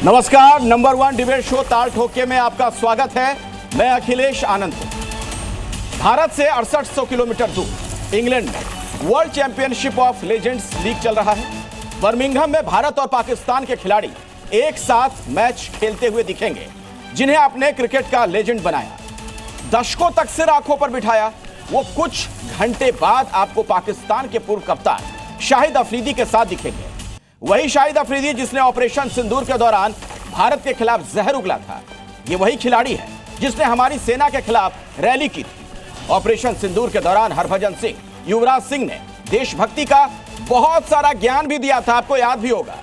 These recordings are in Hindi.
नमस्कार, नंबर 1 डिबेट शो ताल ठोके में आपका स्वागत है। मैं अखिलेश आनंद। भारत से 6800 किलोमीटर दूर इंग्लैंड में world championship of legends league चल रहा है। बर्मिंघम में भारत और पाकिस्तान के खिलाड़ी एक साथ मैच खेलते हुए दिखेंगे, जिन्हें आपने क्रिकेट का लेजेंड बनाया, दशकों तक सिर आंखों पर बिठाया। वो कुछ घंटे बाद आपको पाकिस्तान के पूर्व कप्तान शाहिद अफरीदी के साथ दिखेंगे। वही शाहिद अफरीदी जिसने ऑपरेशन सिंदूर के दौरान भारत के खिलाफ जहर उगला था। ये वही खिलाड़ी है जिसने हमारी सेना के खिलाफ रैली की थी। ऑपरेशन सिंदूर के दौरान हरभजन सिंह, युवराज सिंह ने देशभक्ति का बहुत सारा ज्ञान भी दिया था, आपको याद भी होगा।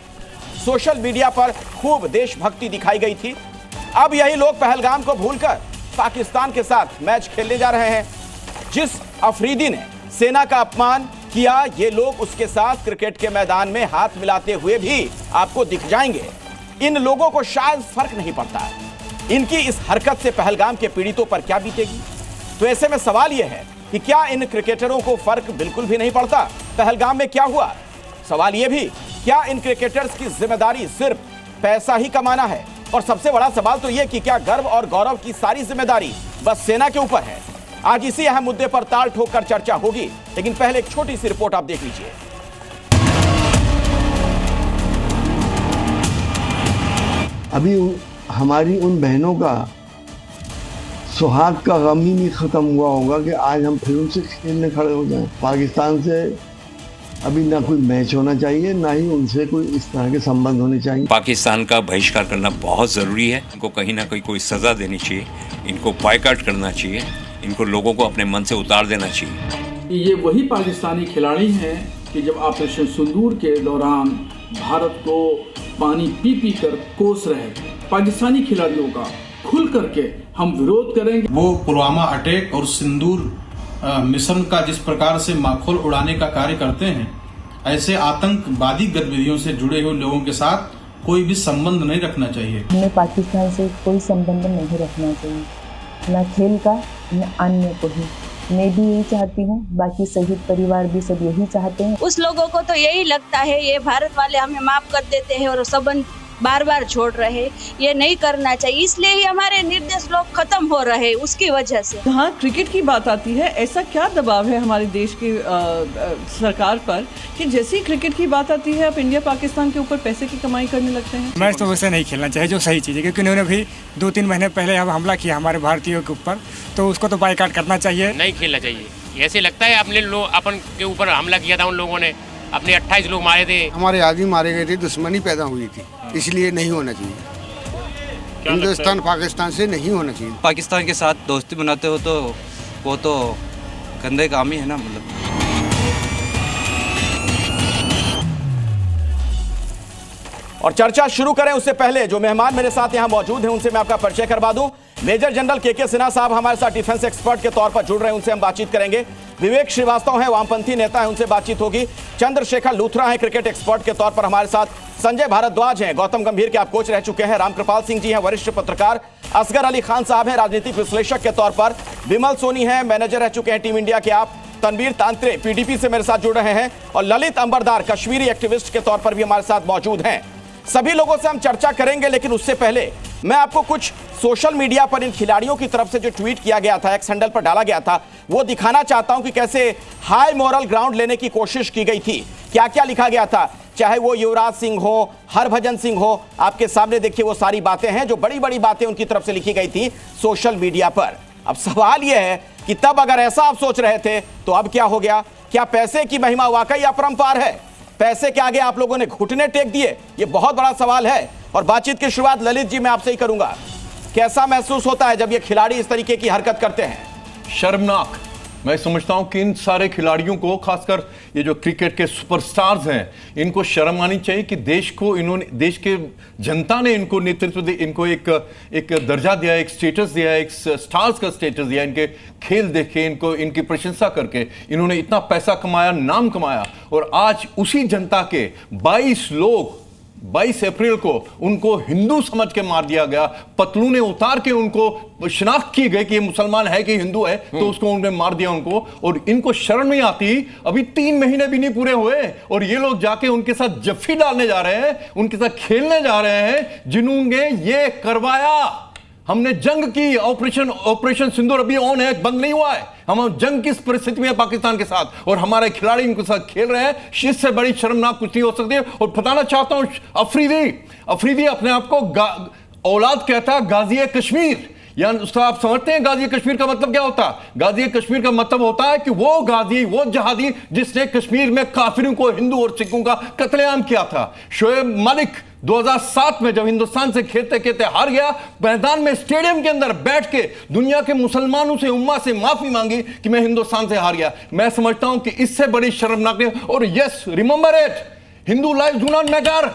सोशल मीडिया पर खूब देशभक्ति दिखाई गई थी। अब यही लोग पहलगाम को भूलकर पाकिस्तान के साथ मैच खेलने जा रहे हैं। जिस अफरीदी ने सेना का अपमान किया, ये लोग उसके साथ क्रिकेट के मैदान में हाथ मिलाते हुए भी आपको दिख जाएंगे। इन लोगों को शायद फर्क नहीं पड़ता है इनकी इस हरकत से पहलगाम के पीड़ितों पर क्या बीतेगी। तो ऐसे में सवाल यह है कि क्या इन क्रिकेटरों को फर्क बिल्कुल भी नहीं पड़ता पहलगाम में क्या हुआ। सवाल यह भी, क्या इन क्रिकेटर्स की जिम्मेदारी सिर्फ पैसा ही कमाना है। और सबसे बड़ा सवाल तो यह कि क्या गर्व और गौरव की सारी जिम्मेदारी बस सेना के ऊपर है। आज इसी अहम मुद्दे पर ताल ठोककर चर्चा होगी, लेकिन पहले एक छोटी सी रिपोर्ट आप देख लीजिए। अभी हमारी उन बहनों का सुहाग का गम ही नहीं खत्म हुआ होगा कि आज हम फिर उनसे खेलने खड़े हो जाएं। पाकिस्तान से अभी ना कोई मैच होना चाहिए, ना ही उनसे कोई इस तरह के संबंध होने चाहिए। पाकिस्तान का बहिष्कार करना बहुत ज़रूरी है। इनको कहीं ना कहीं कोई सज़ा देनी चाहिए, इनको बायकॉट करना चाहिए, इनको लोगों को अपने मन से उतार देना चाहिए। ये वही पाकिस्तानी खिलाड़ी हैं कि जब ऑपरेशन सिंदूर के दौरान भारत को पानी पी पी कर कोस रहे थे। पाकिस्तानी खिलाड़ियों का खुल करके हम विरोध करेंगे। वो पुलवामा अटैक और सिंदूर मिशन का जिस प्रकार से माखौल उड़ाने का कार्य करते हैं, ऐसे आतंकवादी गतिविधियों से जुड़े हुए लोगों के साथ कोई भी संबंध नहीं रखना चाहिए। हमें पाकिस्तान से कोई संबंध नहीं रखना चाहिए, न खेल का न अन्य को ही। मैं भी यही चाहती हूँ, बाकी शहीद परिवार भी सब यही चाहते हैं। उस लोगों को तो यही लगता है ये भारत वाले हमें माफ कर देते हैं और संबंध बार बार छोड़ रहे, ये नहीं करना चाहिए, इसलिए ही हमारे निर्देश लोग खत्म हो रहे उसकी वजह से। जहाँ क्रिकेट की बात आती है, ऐसा क्या दबाव है हमारे देश की सरकार पर कि जैसे ही क्रिकेट की बात आती है आप इंडिया पाकिस्तान के ऊपर पैसे की कमाई करने लगते हैं। मैच तो वैसे नहीं खेलना चाहिए, जो सही चीज़ है, क्योंकि उन्होंने भी 2-3 महीने पहले हमला किया हमारे भारतीयों के ऊपर, तो उसको तो बायकॉट करना चाहिए। नहीं खेलना चाहिए। ऐसे लगता है अपने लोग अपन के ऊपर हमला किया था, उन लोगों ने अपने 28 लोग मारे थे, हमारे आदमी मारे गए थे, दुश्मनी पैदा हुई थी, इसलिए नहीं होना चाहिए। हिंदुस्तान पाकिस्तान से नहीं होना चाहिए। पाकिस्तान के साथ दोस्ती बनाते हो तो वो तो गंदे काम ही है ना। मतलब और चर्चा शुरू करें उससे पहले जो मेहमान मेरे साथ यहां मौजूद हैं उनसे मैं आपका परिचय करवा दूं। मेजर जनरल के सिन्हा साहब हमारे साथ डिफेंस एक्सपर्ट के तौर पर जुड़ रहे हैं, उनसे हम बातचीत करेंगे। विवेक श्रीवास्तव हैं, वामपंथी नेता हैं, उनसे बातचीत होगी। चंद्रशेखर लूथरा हैं, क्रिकेट एक्सपर्ट के तौर पर हमारे साथ। संजय भारद्वाज हैं, गौतम गंभीर के आप कोच रह चुके हैं। रामकृपाल सिंह जी हैं, वरिष्ठ पत्रकार। असगर अली खान साहब हैं, राजनीतिक विश्लेषक के तौर पर। विमल सोनी हैं, मैनेजर रह चुके हैं टीम इंडिया के आप। तनवीर तांत्रे पीडीपी से मेरे साथ जुड़ रहे हैं, और ललित अंबरदार कश्मीरी एक्टिविस्ट के तौर पर भी हमारे साथ मौजूद हैं। सभी लोगों से हम चर्चा करेंगे, लेकिन उससे पहले मैं आपको कुछ सोशल मीडिया पर इन खिलाड़ियों की तरफ से जो ट्वीट किया गया था, एक्स हैंडल पर डाला गया था, वो दिखाना चाहता हूं कि कैसे हाई मोरल ग्राउंड लेने की कोशिश की गई थी। क्या क्या लिखा गया था, चाहे वो युवराज सिंह हो, हरभजन सिंह हो, आपके सामने देखिए वो सारी बातें हैं, जो बड़ी बड़ी बातें उनकी तरफ से लिखी गई थी सोशल मीडिया पर। अब सवाल यह है कि तब अगर ऐसा आप सोच रहे थे तो अब क्या हो गया। क्या पैसे की महिमा वाकई अपरंपार है? पैसे के आगे आप लोगों ने घुटने टेक दिए? ये बहुत बड़ा सवाल है। और बातचीत की शुरुआत ललित जी मैं आपसे ही करूंगा। कैसा महसूस होता है जब ये खिलाड़ी इस तरीके की हरकत करते हैं? शर्मनाक। मैं समझता हूं कि इन सारे खिलाड़ियों को, खासकर ये जो क्रिकेट के सुपरस्टार्स हैं, इनको शर्म आनी चाहिए कि देश को इन्होंने, देश के जनता ने इनको नेतृत्व दे, इनको एक दर्जा दिया, एक स्टेटस दिया, एक स्टार्स का स्टेटस दिया। इनके खेल देखे, इनको, इनकी प्रशंसा करके इन्होंने इतना पैसा कमाया, नाम कमाया, और आज उसी जनता के 22 लोग 22 अप्रैल को उनको हिंदू समझ के मार दिया गया, पतलूने उतार के उनको शिनाख्त की गई कि ये मुसलमान है कि हिंदू है, तो उसको उन्होंने मार दिया उनको। और इनको शर्म नहीं आती, अभी 3 महीने भी नहीं पूरे हुए और ये लोग जाके उनके साथ जफ्फी डालने जा रहे हैं, उनके साथ खेलने जा रहे हैं, जिन्होंने ये करवाया। हमने जंग की, ऑपरेशन सिंदूर अभी ऑन है, बंद नहीं हुआ है। हम जंग किस परिस्थिति में है पाकिस्तान के साथ, और हमारे खिलाड़ी इनके साथ खेल रहे हैं। इससे बड़ी शर्मनाक कुछ नहीं हो सकती है। और बताना चाहता हूं, अफरीदी अपने आप को औलाद कहता है गाजी कश्मीर, यानी उसका आप समझते हैं गाजी कश्मीर का मतलब क्या होता है? गाजी कश्मीर का मतलब होता है कि वो गाजी, वो जहादी जिसने कश्मीर में काफिरों को, हिंदू और सिखों का कत्लेआम किया था। शोएब मलिक 2007 में जब हिंदुस्तान से खेलते खेलते हार गया, मैदान में स्टेडियम के अंदर बैठ के दुनिया के मुसलमानों से, उम्मा से माफी मांगी कि मैं हिंदुस्तान से हार गया। मैं समझता हूं कि इससे बड़ी शर्मनाक नहीं। और yes, remember it, Hindu life do not matter.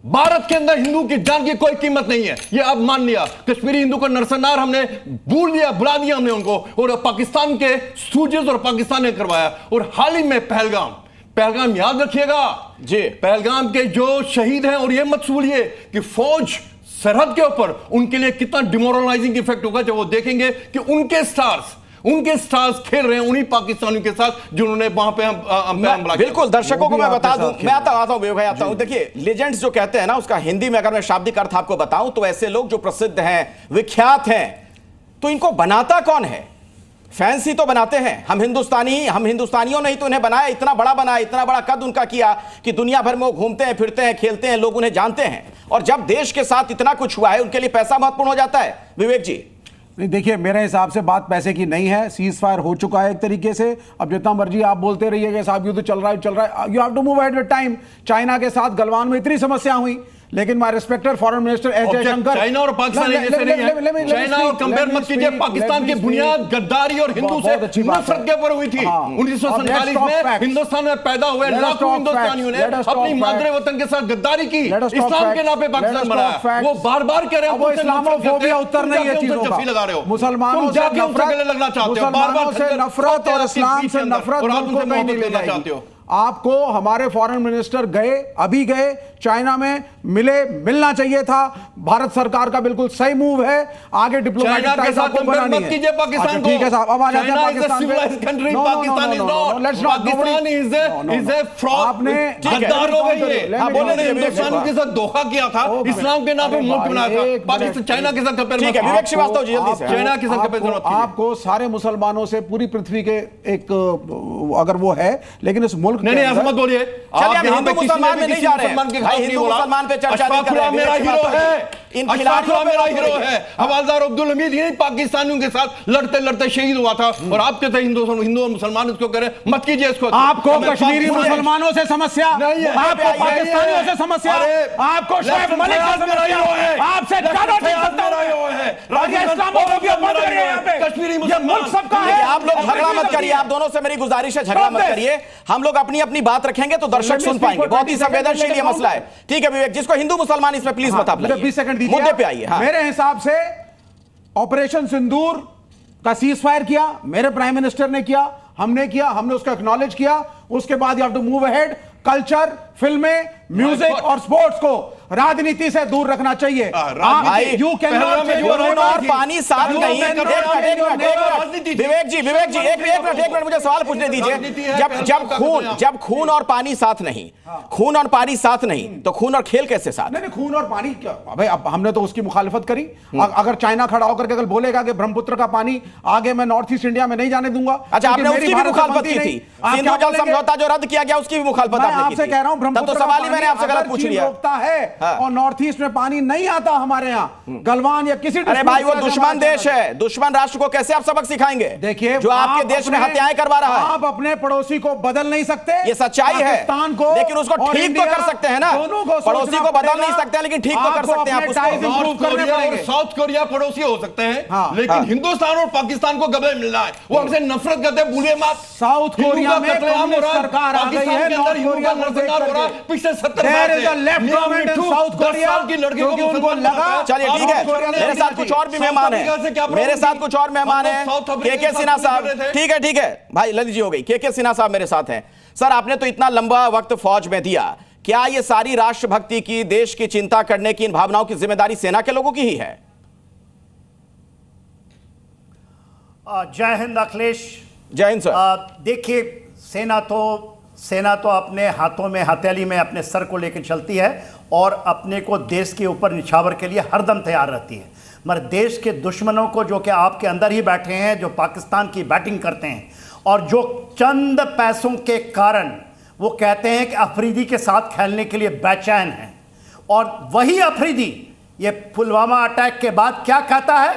Bharat के अंदर हिंदू की जान की कोई कीमत नहीं है, ये अब मान लिया। कश्मीरी हिंदू को नरसंहार हमने बुला दिया हमने उनको, और पाकिस्तान के सूजेस और पाकिस्तान ने करवाया। और हाल ही में पहलगाम याद रखिएगा जी, पहलगाम के जो शहीद हैं, और ये मत भूलिए कि फौज सरहद के ऊपर उनके लिए कितना डिमोरलाइजिंग इफेक्ट होगा जब वो देखेंगे कि उनके स्टार्स खेल रहे हैं उन्हीं पाकिस्तानियों के साथ जिन्होंने वहां पे हमला किया। बिल्कुल, दर्शकों को मैं बता दूं, मैं आता हूं। देखिए, लेजेंड्स जो कहते हैं ना, उसका हिंदी में अगर मैं शाब्दिक अर्थ आपको बताऊं तो ऐसे लोग जो प्रसिद्ध हैं, विख्यात हैं, तो इनको बनाता कौन है? फैंसी तो बनाते हैं हम हिंदुस्तानियों नहीं तो इन्हें बनाया, इतना बड़ा बनाया, इतना बड़ा कद उनका किया कि दुनिया भर में वो घूमते हैं, फिरते हैं, खेलते हैं, लोग उन्हें जानते हैं। और जब देश के साथ इतना कुछ हुआ है, उनके लिए पैसा महत्वपूर्ण हो जाता है। विवेक जी, नहीं, देखिए, मेरे हिसाब से बात पैसे की नहीं है। सीज फायर हो चुका है एक तरीके से। अब जितना मर्जी आप बोलते रहिए साहब युद्ध चल रहा है, you have to move ahead with time. China के साथ गलवान में इतनी समस्या हुई, लेकिन my respected foreign minister S Jaishankar, China और पाकिस्तान जैसे नहीं है। चाइना और कंपेयर मत कीजिए, पाकिस्तान की बुनियाद गद्दारी और हिंदू से नफरत के ऊपर हुई थी। 1947 में हिंदुस्तान में पैदा हुए लाखों हिंदुस्तानियों ने अपनी मादरे वतन के साथ गद्दारी की, इस्लाम के नाम पे पाकिस्तान बनाया। वो बार-बार कह रहे हैं वो इस्लामोफोबिया उत्तर नहीं है चीजों का। लगा रहे हो, मुसलमानों से नफरत लगना चाहते हो, बार-बार से नफरत और इस्लाम से नफरत और आप उनसे नहीं ले लेना चाहते हो। आपको हमारे फॉरेन मिनिस्टर अभी गए चाइना में, मिलना चाहिए था। भारत सरकार का बिल्कुल सही मूव है। आगे डिप्लोमेटिक टाइज आपको बनानी है। कीजिए पाकिस्तान को। ठीक है साहब, अब आ जाते हैं पाकिस्तान पे। Pakistan is a fraud. आपने गद्दार हो गई है। आपने हिंदुस्तान के साथ धोखा किया था, इस्लाम के नाम पे मुल्क बनाया था। पाकिस्तान चाइना के साथ कंपेयर ठीक है, विवेक श्रीवास्तव जी जल्दी से। चाइना के साथ कंपेयर मत कीजिए। आपको सारे मुसलमानों से पूरी पृथ्वी के एक अगर वो है, लेकिन इस मुल्क नहीं ऐसा मत बोलिए। आप हिंदू मुसलमान में नहीं जा रहे हैं, हिंदू मुसलमान पे चर्चा नहीं कर रहे हैं। मेरा हीरो है, इन खिलाड़ियों मेरा हीरो है। हवालदार अब्दुल हमीद यही पाकिस्तानियों के साथ लड़ते लड़ते शहीद हुआ था, और आप कहते हैं हिंदू और मुसलमान इसको कह रहे हैं, मत कीजिए इसको। आपको कश्मीरी मुसलमानों से समस्या नहीं है, आपको पाकिस्तानियों से समस्या, आपको शोएब मलिक से समस्या है, आपसे ज्यादा कश्मीरी मुल्क सबका है। आप लोग झगड़ा मत करिए, आप दोनों से मेरी गुजारिश है, झगड़ा मत करिए। हम लोग अपनी अपनी बात रखेंगे तो दर्शक सुन पाएंगे। बहुत ही संवेदनशील ये मसला है। ठीक है विवेक, जिसको हिंदू मुसलमान इसमें प्लीज मत आप 20 सेकंड दीजिए, मुद्दे पे आइए। मेरे हिसाब से ऑपरेशन सिंदूर का सीज फायर किया, मेरे प्राइम मिनिस्टर ने किया, हमने किया, हमने उसका एक्नॉलेज किया। उसके बाद you have to move ahead. Culture, फिल्में, म्यूजिक और स्पोर्ट्स को राजनीति से दूर रखना चाहिए। यू कैन नॉट और पानी साथ नहीं। विवेक जी एक मिनट मुझे सवाल पूछने दीजिए। जब खून और पानी साथ नहीं, खून और पानी साथ नहीं, तो खून और खेल कैसे साथ? नहीं, खून और पानी क्या भाई, अब हमने तो उसकी मुखालिफत करी। अगर चाइना खड़ा होकर के अगर बोलेगा कि ब्रह्मपुत्र का पानी आगे मैं नॉर्थ ईस्ट इंडिया में नहीं जाने दूंगा। अच्छा, आपने उसकी भी मुखालिफत की थी। सिंधु जल समझौता जो रद्द किया गया उसकी भी मुखालिफत आपसे कह रहा हूं। ब्रह्मपुत्र सवाल ही मैंने आपसे गलत पूछ लिया। रोकता है और नॉर्थ ईस्ट में पानी नहीं आता हमारे यहाँ गलवान या किसी। अरे भाई, वो दुश्मन देश है, दुश्मन राष्ट्र को कैसे आप सबक सिखाएंगे? देखिए, जो आपके देश में हत्याएं करवा रहा है। आप अपने पड़ोसी को बदल नहीं सकते, ये सच्चाई है, लेकिन उसको ठीक तो कर सकते हैं ना। पड़ोसी को बदल नहीं सकते, लेकिन ठीक तो कर सकते हैं आप उसको। साउथ कोरिया पड़ोसी हो सकते हैं, लेकिन हिंदुस्तान और पाकिस्तान को गले मिलना है। वो हमसे नफरत करते हैं, भूलिए मत। साउथ कोरिया में सरकार आ गई है, नॉर्थ कोरिया में पिछले 70 साल से साउथ कोरिया की लड़कियों को उनको लगा। चलिए ठीक है, मेरे साथ कुछ और भी मेहमान हैं, मेरे साथ कुछ और मेहमान हैं। के सिन्हा साहब, ठीक है भाई, ललित जी हो गई। के सिन्हा साहब मेरे साथ हैं। सर, आपने तो इतना लंबा वक्त फौज में दिया क्या ये सारी राष्ट्रभक्ति की, देश की चिंता करने की, इन भावनाओं की जिम्मेदारी सेना के लोगों की ही है? जय हिंद अखिलेश। जय हिंद सर। देखिए, सेना तो अपने हाथों में, हथेली में अपने सर को लेकर चलती है और अपने को देश के ऊपर निछावर के लिए हरदम तैयार रहती है। मगर देश के दुश्मनों को, जो कि आपके अंदर ही बैठे हैं, जो पाकिस्तान की बैटिंग करते हैं और जो चंद पैसों के कारण वो कहते हैं कि अफरीदी के साथ खेलने के लिए बेचैन हैं, और वही अफरीदी ये पुलवामा अटैक के बाद क्या कहता है?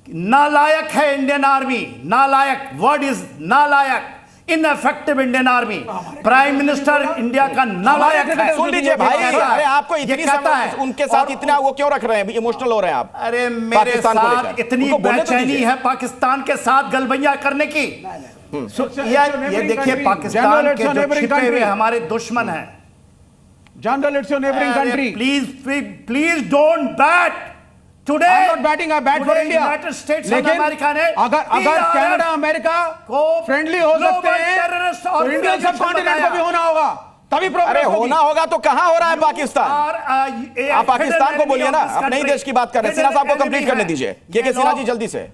नालायक है इंडियन आर्मी, नालायक, वर्ड इज नालायक, ineffective Indian army. Prime minister India का नालायक है। सुन लीजिए भाई, अरे आपको इतनी कहता है, उनके साथ इतना वो क्यों रख रहे हैं? इमोशनल हो रहे हैं आप? अरे मेरे साथ इतनी बेचैनी है पाकिस्तान के साथ गलबैया करने की। ये देखिए, पाकिस्तान के जो छिपे हुए हमारे दुश्मन हैं। General, it's your neighbouring country. Please don't bat today. I am not batting, I bat for India. United states of America ने अगर कनाडा अमेरिका को फ्रेंडली हो सकते हैं तो इंडियन सब कॉन्टिनेंट को भी होना होगा, तभी अरे होना होगा तो कहां हो रहा है पाकिस्तान? आप पाकिस्तान को बोलिए ना, अपने ही देश की बात कर रहे हैं। सिन्हा साहब को कंप्लीट करने दीजिए। के सिन्हा जी जल्दी से।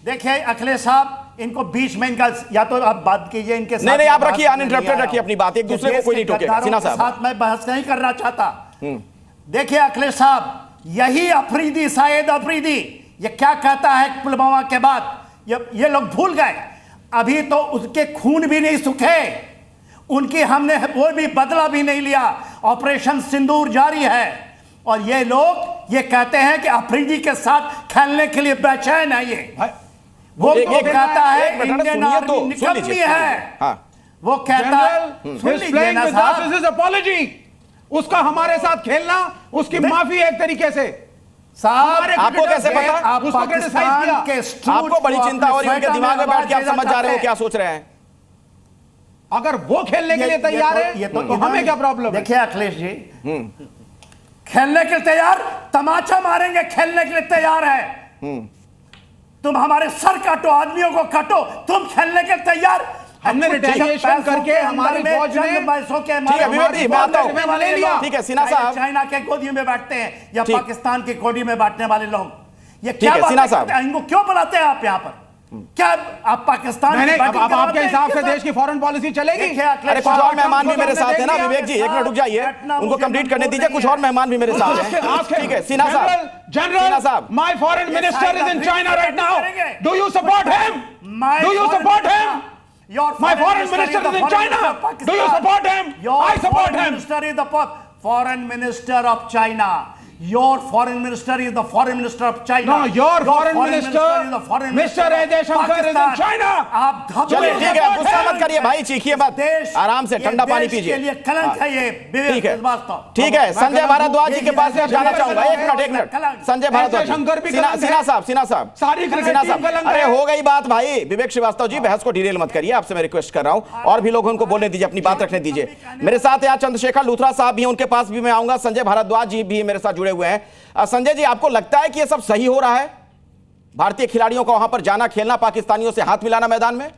देखिए अखिलेश साहब, इनको बीच में इनका, या तो आप बात कीजिए इनके साथ। नहीं, आप रखिए, अनइंटरप्टेड रखिए अपनी बात, एक दूसरे को कोई नहीं टोकेगा। सिन्हा साहब, मैं बहस नहीं करना चाहता। देखिए अखिलेश साहब, यही अफरीदी, शायद अफरीदी, ये क्या कहता है पुलवामा के बाद? ये लोग भूल गए, अभी तो उसके खून भी नहीं सूखे, उनकी हमने वो भी बदला भी नहीं लिया। ऑपरेशन सिंदूर जारी है और ये लोग ये कहते हैं कि अफरीदी के साथ खेलने के लिए बेचैन है। ये वो कहता है इंडियन आर्मी निकम्मी है। वो कहता है, सुन लीजिए ना साहब, उसका हमारे साथ खेलना, उसकी माफी एक तरीके से। साहब आपको कैसे पता? आपको बड़ी चिंता हो रही है उनके दिमाग में बैठ के, आप समझ जा रहे हो क्या सोच रहे हैं? अगर वो खेलने के लिए तैयार है तो हमें क्या प्रॉब्लम है? देखिए अखिलेश जी, खेलने के लिए तैयार, तमाचा मारेंगे, खेलने के लिए तैयार है। तुम हमारे सर काटो, आदमियों को काटो, तुम खेलने के लिए तैयार। हमने रिटेलिएशन करके हमारी फौज ने पैसों के, ठीक है सिन्हा साहब, चाइना के गोदी में बैठते हैं या पाकिस्तान की गोदी में बैठने वाले लोग, ये क्या सिन्हा साहब, इनको क्यों बुलाते हैं आप यहाँ पर? क्या आप पाकिस्तान अब आपके हिसाब से देश की फॉरेन पॉलिसी चलेगी? अरे कुछ और मेहमान भी मेरे साथ है ना विवेक जी, एक मिनट रुक जाइए, उनको कंप्लीट करने दीजिए। कुछ और मेहमान भी मेरे साथ हैं। ठीक है सिन्हा साहब, जनरल साहब, my foreign minister is in China right now, do you support him? Do you support him? My foreign minister is in China. Do you support him? I support him. Minister is the foreign minister of China. Your foreign minister is the foreign minister of China. No, your foreign minister is the foreign minister. Mr. A. Jaishankar is in China. चलिए ठीक है, गुस्सा मत करिए भाई, चीखिए मत, आराम से ठंडा पानी पीजिए। ठीक है, ठीक है। संजय भारद्वाज जी के पास मैं जाना चाहूंगा। एक मिनट, संजय भारद्वाज, सिन्हा साहब, अरे हो गई बात भाई। विवेक श्रीवास्तव जी, बहस को डिरेल मत करिए, आपसे मैं रिक्वेस्ट कर रहा हूं, और भी लोगों को बोलने दीजिए, अपनी बात रखने दीजिए। मेरे साथ यहाँ चंद्रशेखर लूथरा साहब भी हैं, उनके पास भी मैं आऊंगा। संजय भारद्वाज जी भी मेरे साथ जुड़े हुए हैं। संजय जी, आपको लगता है कि यह सब सही हो रहा है, भारतीय खिलाड़ियों को वहां पर जाना, खेलना, पाकिस्तानियों से हाथ मिलाना मैदान में?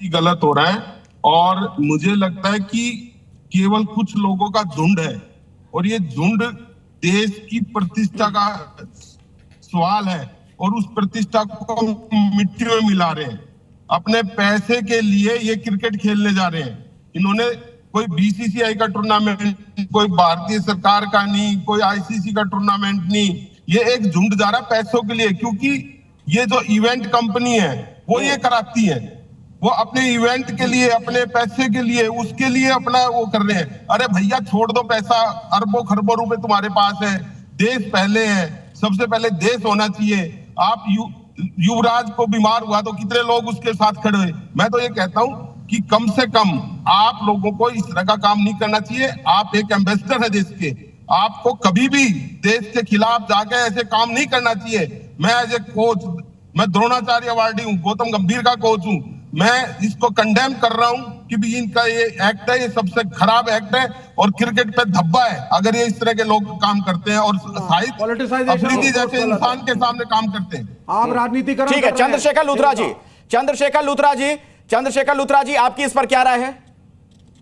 गलत हो रहा है, और मुझे लगता है कि केवल कुछ लोगों का झुंड है, और ये झुंड देश की प्रतिष्ठा का सवाल है, और उस प्रतिष्ठा को मिट्टी में मिला रहे हैं। अपने पैसे के लिए ये क्रिकेट खेलने जा रहे हैं। इन्होंने कोई बीसीसीआई का टूर्नामेंट, कोई भारतीय सरकार का नहीं, कोई आईसीसी का टूर्नामेंट नहीं, ये एक झुंड जा रहा पैसों के लिए, क्योंकि ये जो इवेंट कंपनी है वो ये कराती है, वो अपने इवेंट के लिए, अपने पैसे के लिए, उसके लिए अपना वो कर रहे हैं। अरे भैया छोड़ दो पैसा, अरबों खरबों रुपए तुम्हारे पास है, देश पहले है, सबसे पहले देश होना चाहिए। आप युवराज को बीमार हुआ तो कितने लोग उसके साथ खड़े हुए। मैं तो ये कहता हूं कि कम से कम आप लोगों को इस तरह का काम नहीं करना चाहिए। आप एक एम्बेसडर है देश के, आपको कभी भी देश के खिलाफ जाके ऐसे काम नहीं करना चाहिए। मैं एज ए कोच, मैं द्रोणाचार्य अवार्डी हूँ, गौतम गंभीर का कोच हूँ, मैं इसको कंडेम कर रहा हूँ कि भी इनका ये एक्ट है, ये सबसे खराब एक्ट है, और क्रिकेट पे धब्बा है अगर ये इस तरह के लोग काम करते हैं, और अफरीदी जैसे इंसान के सामने काम करते हैं। आप राजनीति कर, ठीक है। चंद्रशेखर लूथरा जी, चंद्रशेखर लूथरा जी, आपकी इस पर क्या राय है?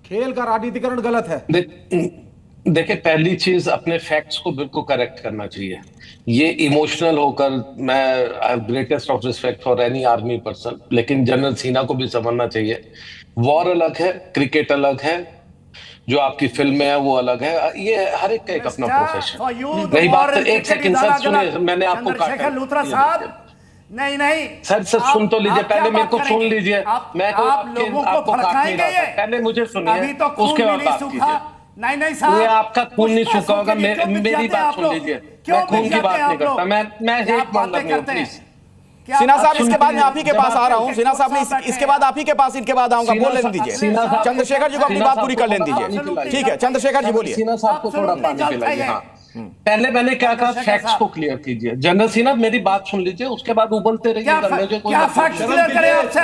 खेल का राजनीतिकरण गलत है। देखिए, पहली चीज अपने फैक्ट्स को बिल्कुल करेक्ट करना चाहिए। ये इमोशनल होकर, मैं I have greatest of respect for any army person, लेकिन जनरल सिन्हा को भी समझना चाहिए, वॉर अलग है, क्रिकेट अलग है, जो आपकी फिल्म है वो अलग है। ये हर एक का एक अपना प्रोफेशन। रही बात तो एक सेकंड सर सुनिए, मैंने आपको चंद्रशेखर लूथरा साहब, नहीं सर सुन तो लीजिए, पहले मेरे को सुन लीजिए। मैं आप लोगों को भड़काएंगे, पहले मुझे सुनिए, अभी तो उसके बाद बात कीजिए। नहीं साहब, ये आपका खून नहीं सूखा होगा। मेरी बात सुन लीजिए, मैं खून की बात नहीं करता, मैं हेट मांगता नहीं हूँ, प्लीज। सिन्हा साहब, इसके बाद मैं आप ही के पास आ रहा हूँ। सिन्हा साहब, ने इसके बाद आप ही के पास, इनके बाद आऊंगा, बोल लेने दीजिए। चंद्रशेखर जी को अपनी बात पूरी कर लेने दीजिए। ठीक है, चंद्रशेखर जी बोलिए। सिन्हा साहब को थोड़ा पानी पिलाइए। हाँ, पहले मैंने क्या कहा, फैक्ट्स को क्लियर कीजिए। जनरल सिन्हा, मेरी बात सुन लीजिए, उसके बाद उबलते रहिए। क्या फैक्ट्स क्लियर करें आपसे?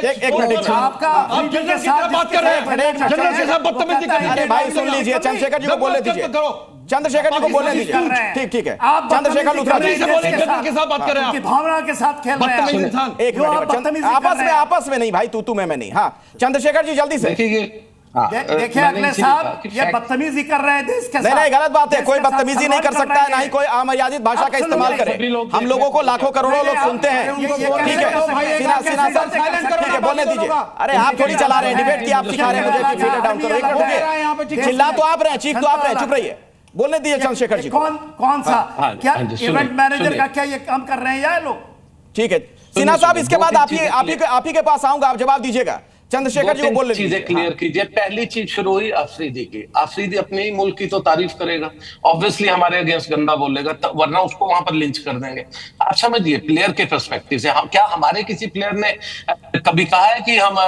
एक मिनट, आपका जनरल साहब बात कर रहे हैं, जनरल से साहब बदतमीजी कर रहे हैं। अरे भाई सुन लीजिए, चंद्रशेखर जी को बोलने दीजिए। चंद्रशेखर जी को बोलने दीजिए। ठीक है, चंद्रशेखर लूथरा जी के साथ बात कर रहे हैं, भावना के साथ खेल रहे हैं। एक मिनट, आपस में नहीं भाई, तू मैं नहीं। हाँ, चंद्रशेखर जी जल्दी से। देखिए अखिलेश साहब, ये बदतमीजी कर रहे हैं देश के साथ। नहीं, गलत बात है। कोई बदतमीजी नहीं कर सकता है, ना ही कोई अमर्यादित भाषा का इस्तेमाल करे। हम लोगों को लाखों करोड़ों लोग सुनते हैं। ठीक है, सिन्हा साहब, ठीक है, बोलने दीजिए। अरे आप थोड़ी चला रहे हैं डिबेट की, आप सिखा रहे हैं मुझे कि फीडर डाउन करो। चिल्ला तो आप रहे हैं, चीख तो आप रहे हैं, चुप रहिए। बोलने दीजिए चंद्रशेखर जी। कौन सा क्या इवेंट मैनेजर का क्या ये काम कर रहे हैं या लोग? ठीक है सिन्हा साहब, इसके बाद आप ही के पास आऊंगा, आप जवाब दीजिएगा। चंद्रशेखर जी को बोल चीजें क्लियर कीजिए। पहली चीज शुरू हुई अफरीदी की। अफरीदी अपने ही मुल्क की तो तारीफ करेगा, ऑब्वियसली हमारे अगेंस्ट गंदा बोलेगा, वरना उसको वहां पर लिंच कर देंगे। आप समझिए प्लेयर के पर्सपेक्टिव से, क्या हमारे किसी प्लेयर ने कभी कहा है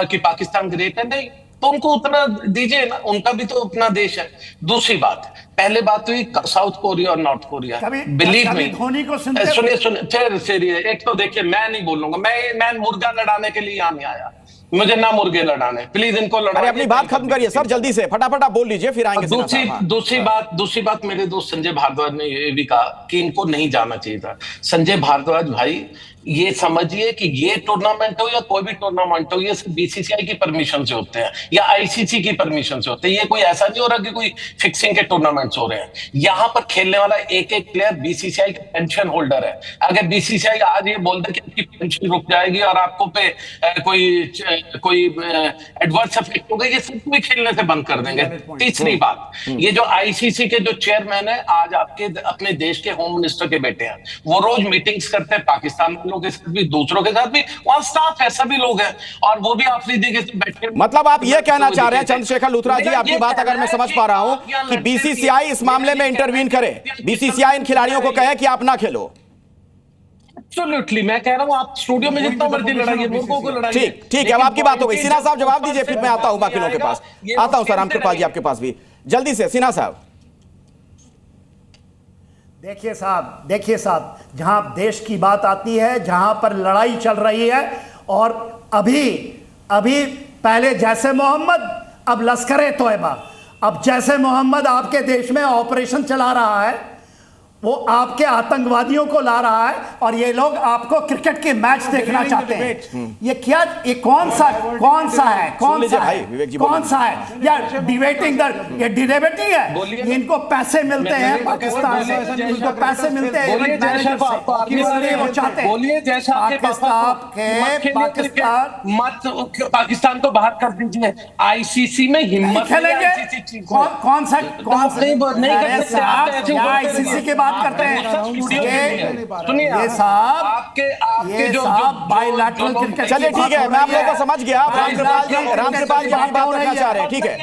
कि पाकिस्तान ग्रेट है? नहीं, तो उनको उतना दीजिए ना, उनका भी तो अपना देश है। दूसरी बात, पहले बात हुई साउथ कोरिया और north Korea. Believe me, Dhoni को सुनिए, एक तो देखिए, मैं नहीं बोलूंगा, मैं मुर्गा लड़ाने के लिए यहाँ नहीं आया, मुझे ना मुर्गे लड़ाने, प्लीज इनको लड़ाइए। अरे अपनी बात खत्म करिए सर, जल्दी से फटाफट आप बोल लीजिए, फिर आएंगे। दूसरी बात मेरे दोस्त संजय भारद्वाज ने ये भी कहा कि इनको नहीं जाना चाहिए था। संजय भारद्वाज भाई, ये समझिए कि ये टूर्नामेंट हो या कोई भी टूर्नामेंट हो, ये सिर्फ बीसीसीआई की परमिशन से होते हैं या आईसीसी की परमिशन से होते हैं। ये कोई ऐसा नहीं हो रहा कि कोई फिक्सिंग के टूर्नामेंट्स हो रहे हैं। यहाँ पर खेलने वाला एक एक प्लेयर बीसीसीआई का पेंशन होल्डर है। अगर बीसीसीआई आज ये बोल दे कि आपकी पेंशन रुक जाएगी और आपको पे कोई एडवर्स इफेक्ट होगा, ये सब कोई खेलने से बंद कर देंगे। तीसरी बात, ये जो आईसीसी के जो चेयरमैन है, आज आपके अपने देश के होम मिनिस्टर के बेटे हैं, वो रोज मीटिंग्स करते हैं पाकिस्तान के साथ भी, दूसरों के साथ भी, वहां स्टाफ है, सभी लोग हैं, और वो भी अफरीदी के साथ बैठे। मतलब आप ये कहना चाह रहे हैं चंद्रशेखर लूथरा जी, आपकी बात अगर मैं समझ पा रहा हूं, कि बीसीसीआई इस मामले में इंटरवीन करे, बीसीसीआई इन खिलाड़ियों को कहे कि आप ना खेलो। एब्सोल्युटली, मैं कह रहा हूं आप स्टूडियो में जितना मर्जी लड़ाइए, मुर्गों को लड़ाइए। ठीक है, अब आपकी बात हो गई। सिन्हा साहब जवाब दीजिए, फिर मैं आता हूं बाकी लोगों के पास। आता हूं सर, रामकृपाल जी आपके पास भी जल्दी से। सिन्हा साहब, देखिए साहब, जहां देश की बात आती है, जहां पर लड़ाई चल रही है, और अभी पहले जैसे मोहम्मद, अब लश्कर तोयबा, अब जैसे मोहम्मद आपके देश में ऑपरेशन चला रहा है, वो आपके आतंकवादियों को ला रहा है, और ये लोग आपको क्रिकेट के मैच देखना चाहते हैं। ये क्या, ये कौन सा है या डिबेटिंग, ये डिबेटिंग है। इनको पैसे मिलते हैं पाकिस्तान से, इनको पैसे मिलते हैं, वो चाहते हैं पाकिस्तान को बाहर कर दीजिए, आईसीसी में हिम्मत खेलेंगे। कौन सा आईसीसी के बाद करते हैं? सुनिए, ये साहब बायलैटरल क्रिकेट। चलिए ठीक है, मैं आप लोगों को समझ गया। रामकृपाल जी बात करना चाह रहे हैं, ठीक है।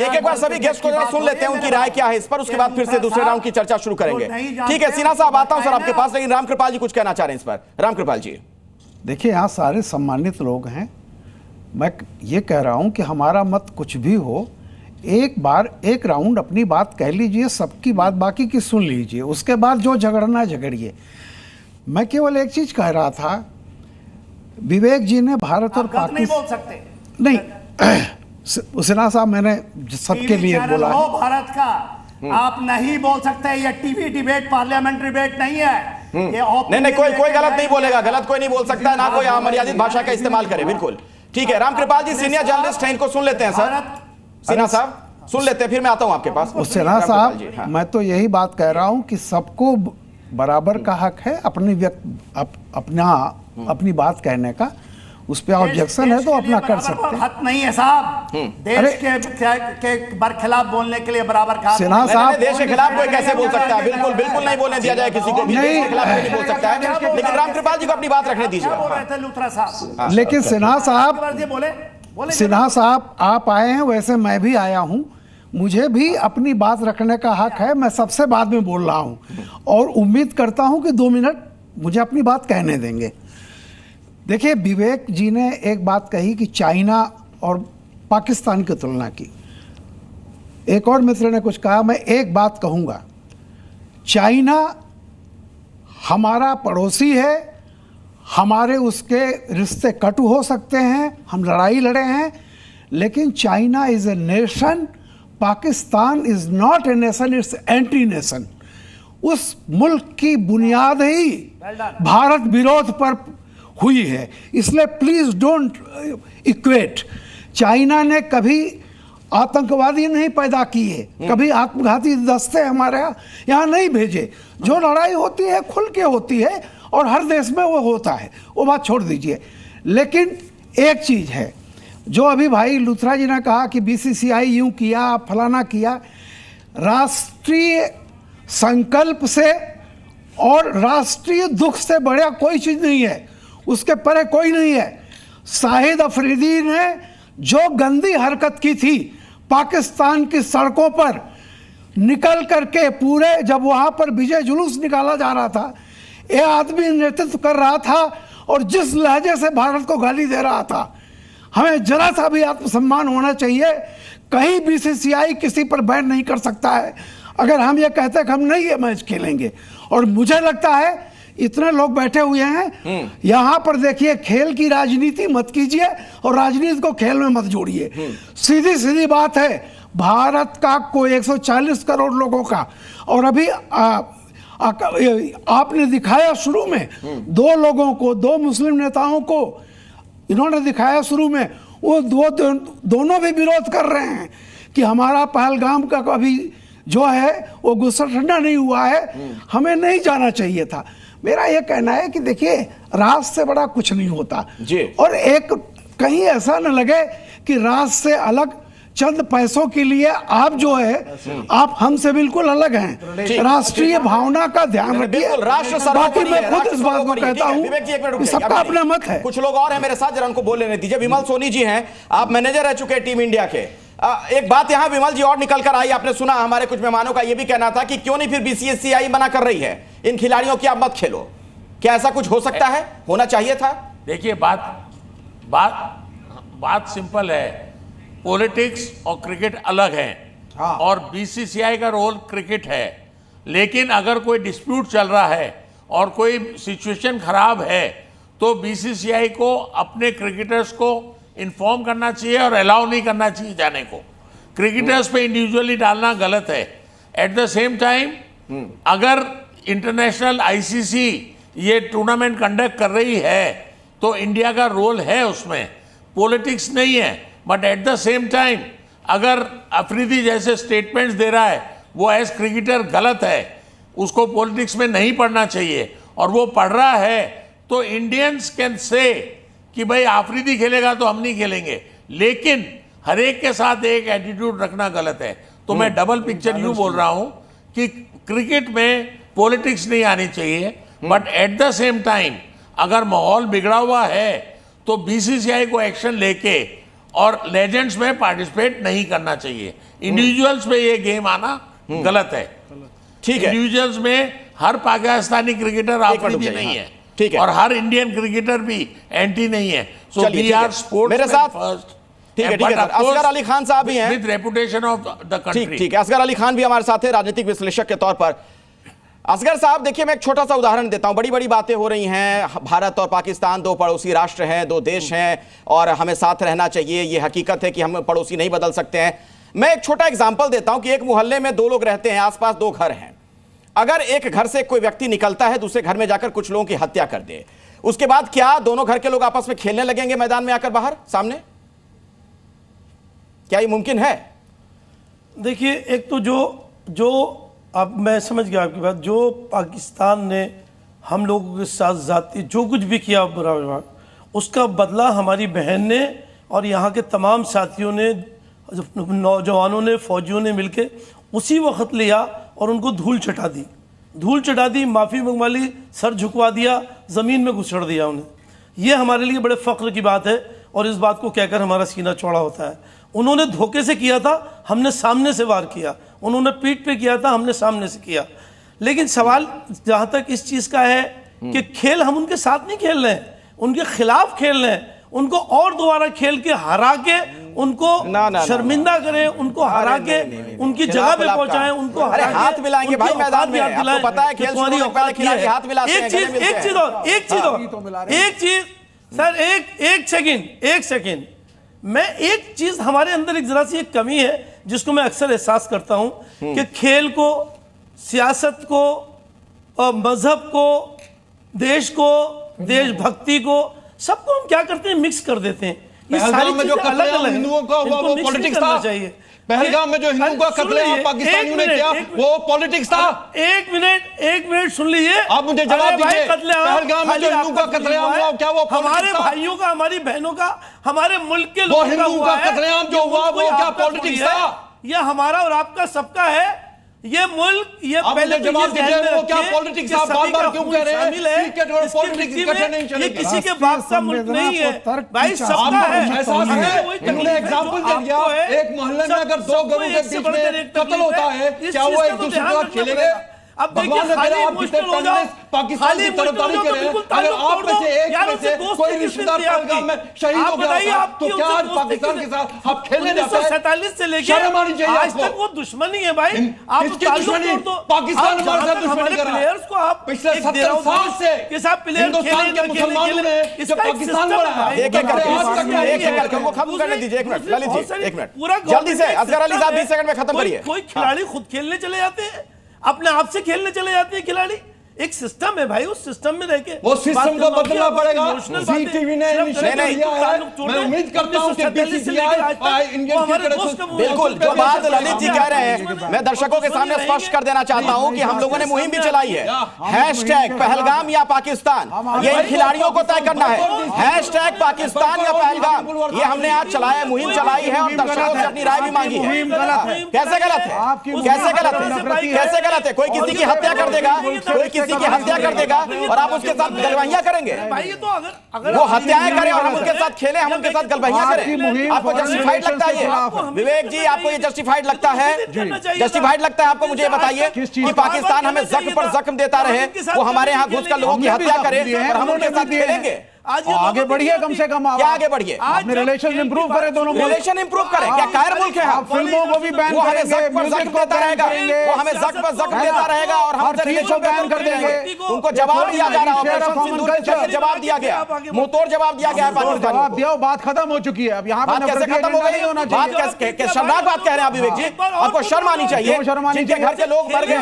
एक बार सभी गेस्ट को सुन लेते हैं, उनकी राय क्या है इस पर, उसके बाद फिर से दूसरे राउंड की चर्चा शुरू करेंगे। ठीक है सिन्हा साहब, आता हूं सर आपके पास, लेकिन रामकृपाल जी कुछ कहना चाह रहे हैं इस पर। रामकृपाल जी, देखिए यहाँ सारे सम्मानित लोग हैं, मैं ये कह रहा हूँ कि हमारा मत कुछ भी हो, एक बार एक राउंड अपनी बात कह लीजिए, सबकी बात बाकी की सुन लीजिए, उसके बाद जो झगड़ना झगड़िए। मैं केवल एक चीज कह रहा था, विवेक जी ने भारत और पाकिस्तान नहीं बोल सकते, नहीं सिन्हा साहब, मैंने सबके लिए बोला है भारत का, आप नहीं बोल सकते। ये टीवी डिबेट पार्लियामेंट डिबेट नहीं है। नहीं, कोई गलत नहीं बोलेगा, गलत कोई नहीं बोल सकता है, ना कोई अमर्यादित भाषा का इस्तेमाल करे। बिल्कुल ठीक है। रामकृपाल जी सीनियर जर्नलिस्ट हैं, इनको सुन लेते हैं सर। सिन्हा साहब सुन लेते हैं, फिर मैं आता हूं आपके पास। सिन्हा साहब, मैं तो यही बात कह रहा हूं कि सबको बराबर का हक है अपनी बात कहने का। उस पे ऑब्जेक्शन है तो अपना कर सकते हैं। हक नहीं है साहब, देश के खिलाफ बोलने के लिए बराबर का। सिन्हा साहब, देश के खिलाफ कोई कैसे बोल सकता है? बिल्कुल बिल्कुल नहीं बोलने दिया जाए किसी को भी, देश के खिलाफ नहीं बोल सकता है। लेकिन रामकृपाल जी को अपनी बात रखने दीजिए। लूथरा साहब, लेकिन सिन्हा साहब आप आए हैं, वैसे मैं भी आया हूं, मुझे भी अपनी बात रखने का हक है। मैं सबसे बाद में बोल रहा हूं और उम्मीद करता हूं कि 2 मिनट मुझे अपनी बात कहने देंगे। देखिए, विवेक जी ने एक बात कही कि चाइना और पाकिस्तान की तुलना की। एक और मित्र ने कुछ कहा, मैं एक बात कहूँगा, चाइना हमारा पड़ोसी है, हमारे उसके रिश्ते कटु हो सकते हैं, हम लड़ाई लड़े हैं, लेकिन China is a nation, Pakistan is not a nation, it's anti nation. उस मुल्क की बुनियाद ही भारत विरोध पर हुई है, इसलिए प्लीज डोंट इक्वेट। चाइना ने कभी आतंकवादी नहीं पैदा किए, कभी आत्मघाती दस्ते हमारे यहाँ नहीं भेजे। जो लड़ाई होती है खुल के होती है और हर देश में वो होता है, वो बात छोड़ दीजिए। लेकिन एक चीज़ है जो अभी भाई लूथरा जी ने कहा कि बीसीसीआई यूं किया फलाना किया, राष्ट्रीय संकल्प से और राष्ट्रीय दुख से बड़ा कोई चीज़ नहीं है, उसके परे कोई नहीं है। शाहिद अफरीदी ने जो गंदी हरकत की थी पाकिस्तान की सड़कों पर निकल करके, पूरे जब वहाँ पर विजय जुलूस निकाला जा रहा था, ये आदमी नेतृत्व कर रहा था और जिस लहजे से भारत को गाली दे रहा था, हमें जरा सा भी आत्मसम्मान होना चाहिए। कहीं बीसीसीआई किसी पर बैन नहीं कर सकता है अगर हम ये कहते हैं कि हम नहीं ये मैच खेलेंगे। और मुझे लगता है इतने लोग बैठे हुए हैं यहाँ पर, देखिए, खेल की राजनीति मत कीजिए और राजनीति को खेल में मत जोड़िए। सीधी सीधी बात है, भारत का कोई 140 करोड़ लोगों का, और अभी आपने दिखाया शुरू में 2 लोगों को, 2 मुस्लिम नेताओं को इन्होंने दिखाया शुरू में, वो दोनों भी विरोध कर रहे हैं कि हमारा पहलगाम का अभी जो है वो गुस्सा ठंडा नहीं हुआ है, हमें नहीं जाना चाहिए था। मेरा ये कहना है कि देखिए, राज से बड़ा कुछ नहीं होता जी। और एक कहीं ऐसा न लगे कि राज से अलग चंद पैसों के लिए आप जो है, आप हमसे बिल्कुल अलग हैं। राष्ट्रीय भावना का ध्यान रखिए। बाकी मैं खुद इस बात को कहता हूँ, सबका अपना मत है। कुछ लोग और हैं मेरे साथ, जरा उनको बोल लेने दीजिए। विमल सोनी जी हैं, आप मैनेजर रह चुके हैं टीम इंडिया के। एक बात यहां विमल जी और निकल कर आई, आपने सुना हमारे कुछ मेहमानों का यह भी कहना था कि क्यों नहीं फिर बीसीसीआई मना कर रही है इन खिलाड़ियों की, आप मत खेलो। क्या ऐसा कुछ हो सकता है, होना चाहिए था? देखिए, बात सिंपल है, पॉलिटिक्स और क्रिकेट अलग है। और बीसीसीआई का रोल क्रिकेट है, लेकिन अगर कोई डिस्प्यूट चल रहा है और कोई सिचुएशन खराब है तो बीसीसीआई को अपने क्रिकेटर्स को इन्फॉर्म करना चाहिए और अलाउ नहीं करना चाहिए जाने को। क्रिकेटर्स पे इंडिविजुअली डालना गलत है। एट द सेम टाइम, अगर इंटरनेशनल आईसीसी ये टूर्नामेंट कंडक्ट कर रही है तो इंडिया का रोल है उसमें, पॉलिटिक्स नहीं है। But at the same time, अगर अफरीदी जैसे स्टेटमेंट्स दे रहा है वो एज क्रिकेटर गलत है, उसको पॉलिटिक्स में नहीं पढ़ना चाहिए, और वो पढ़ रहा है तो इंडियंस कैन से कि भाई आफरीदी खेलेगा तो हम नहीं खेलेंगे, लेकिन हर एक के साथ एक एटीट्यूड रखना गलत है। तो मैं डबल पिक्चर यूं बोल रहा हूं कि क्रिकेट में पॉलिटिक्स नहीं आनी चाहिए, but at the same time अगर माहौल बिगड़ा हुआ है तो बीसीसीआई को एक्शन लेके और लेजेंड्स में पार्टिसिपेट नहीं करना चाहिए। इंडिविजुअल्स में ये गेम आना गलत है। ठीक है, इंडिविजुअल्स में हर पाकिस्तानी क्रिकेटर आफरीदी नहीं है, ठीक है, और हर इंडियन क्रिकेटर भी एंटी नहीं है। सो वी आर स्पोर्ट्स मेरे साथ फर्स्ट। ठीक है, असगर अली खान साहब भी हैं with reputation of the country. ठीक है, असगर अली खान भी हमारे साथ है, राजनीतिक विश्लेषक के तौर पर। असगर साहब, देखिए, मैं एक छोटा सा उदाहरण देता हूं। बड़ी बड़ी बातें हो रही हैं, भारत और पाकिस्तान 2 पड़ोसी राष्ट्र हैं, 2 देश हैं और हमें साथ रहना चाहिए। ये हकीकत है कि हम पड़ोसी नहीं बदल सकते हैं। मैं एक छोटा एग्जाम्पल देता हूं कि एक मोहल्ले में 2 लोग रहते हैं, आसपास 2 घर हैं। अगर एक घर से कोई व्यक्ति निकलता है, दूसरे घर में जाकर कुछ लोगों की हत्या कर दे, उसके बाद क्या दोनों घर के लोग आपस में खेलने लगेंगे मैदान में आकर बाहर सामने? क्या ये मुमकिन है? देखिए, एक तो जो अब मैं समझ गया आपकी बात, जो पाकिस्तान ने हम लोगों के साथ जाती जो कुछ भी किया बुरा व्यवहार, उसका बदला हमारी बहन ने और यहाँ के तमाम साथियों ने, नौजवानों ने, फौजियों ने मिलके उसी वक्त लिया और उनको धूल चटा दी, माफ़ी मंगवा ली, सर झुकवा दिया, ज़मीन में घुसड़ दिया उन्हें। ये हमारे लिए बड़े फ़ख्र की बात है और इस बात को कहकर हमारा सीना चौड़ा होता है। उन्होंने धोखे से किया था, हमने सामने से वार किया, उन्होंने पीठ पे किया था, हमने सामने से किया। लेकिन सवाल जहाँ तक इस चीज़ का है कि खेल हम उनके साथ नहीं खेल रहे हैं, उनके खिलाफ खेल रहे हैं, उनको और दोबारा खेल के हरा के उनको शर्मिंदा करें, उनको हरा के उनकी जगह पे पहुंचाएं, उनको हरा के हाथ मिलाएंगे भाई मैदान में, आपको पता है खेल शुरू होने पहले खिलाड़ी हाथ मिलाते हैं। एक चीज सर, एक सेकंड, मैं एक चीज हमारे अंदर एक जरा सी एक कमी है जिसको मैं अक्सर एहसास करता हूं कि खेल को, सियासत को, मजहब को, देश को, देशभक्ति को, सबको हम क्या करते हैं, मिक्स कर देते हैं। ये सारी में जो कत्लेआम हिंदुओं का हुआ वो पॉलिटिक्स था। पहलगाम में जो हिंदुओं का कत्लेआम पाकिस्तानियों ने किया वो पॉलिटिक्स था। एक मिनट सुन लीजिए, आप मुझे जवाब दीजिए। पहलगाम में जो हिंदुओं का कत्लेआम हुआ क्या वो हमारे भाइयों का, हमारी बहनों का, हमारे मुल्क के लोगों का हिंदुओं का कत्लेआम जो हुआ वो क्या पॉलिटिक्स था? यह हमारा और आपका सबका है। ये मुल्क, ये पहले जवाब दीजिए, वो क्या पॉलिटिक्स आप बार-बार क्यों कह रहे हैं? क्रिकेट और पॉलिटिक्स इकट्ठे नहीं चलेंगे। ये किसी के बाप का मुल्क नहीं है भाई, सबका है। इन्होंने एग्जांपल दे दिया, एक मोहल्ले में अगर दो घरों के बीच में कत्ल होता है, क्या वो एक दूसरे के साथ खेलेंगे? अब भगवान ने कहा आप कितने पेनलिस्ट पाकिस्तान की तरफदारी कर रहे हैं, अगर आप में से कोई रिश्तेदार पहलगाम में शहीद हो गया तो क्या आज पाकिस्तान के साथ आप खेलने जाते हैं? 1947 से लेकर शर्म आनी चाहिए आज तक वो दुश्मनी है भाई। आप किसकी दुश्मनी? पाकिस्तान हमारे साथ दुश्मनी कर रहा है। प्लेयर्स को आप पिछले 70 साल से के साथ प्लेयर हिंदुस्तान के मुसलमानों ने जो पाकिस्तान बनाया, एक करके उनको खत्म करने दीजिए। एक मिनट ललित जी, एक मिनट जल्दी से, असगर अली साहब 20 सेकंड में खत्म करिए। कोई खिलाड़ी खुद खेलने चले जाते हैं, अपने आप से खेलने चले जाते हैं खिलाड़ी। एक सिस्टम है भाई, उस सिस्टम में रह के वो सिस्टम को बदलना पड़ेगा। जी टीवी ने इनिशिएटिव लिया है, मैं उम्मीद करता हूं कि बीसीसीआई इंडियन क्रिकेट बिल्कुल जो बात ललित जी कह रहे हैं मैं दर्शकों के सामने स्पष्ट कर देना चाहता हूं कि हम लोगों ने मुहिम भी चलाई है, हैशटैग पहलगाम या पाकिस्तान, ये इन खिलाड़ियों को तय करना है। हैशटैग पाकिस्तान या पहलगाम, ये हमने आज चलाया, मुहिम चलाई है और दर्शकों से अपनी राय भी मांगी है। कैसे गलत है? कैसे गलत है? कैसे गलत है? कोई किसी की हत्या कर देगा, कोई किसी की हत्या कर देगा और आप उसके साथ गलबहियां करेंगे। वो हत्याएं करें और हम उनके साथ खेलें, हम उनके साथ गलबहियां करें। आपको जस्टिफाइड लगता है ये? विवेक जी, आपको ये जस्टिफाइड लगता है? जस्टिफाइड लगता है आपको? मुझे बताइए कि पाकिस्तान हमें जख्म पर जख्म देता रहे, वो हमारे यहाँ घुसकर लोगों की हत्या करे और हम उनके साथ खेलेंगे। आगे बढ़िए, कम से कम क्या आगे बढ़िए? अपने रिलेशन इंप्रूव करें, दोनों रिलेशन इंप्रूव करें। क्या कायर मुल्क है? फिल्मों को भी बैन करेंगे, म्यूजिक को देता रहेगा, वो हमें जख्म पर जख्म देता रहेगा और हम रिलेशन बैन कर देंगे। उनको जवाब दिया जा रहा है, जवाब दिया गया, मुंह तोड़ जवाब दिया गया है। जवाब दिया, बात खत्म हो चुकी है। अब यहाँ बात कैसे खत्म हो गई? बात शर्मनाक बात कह रहे हैं आप विवेक जी, आपको शर्म आनी चाहिए। जिनके घर के लोग मर गए,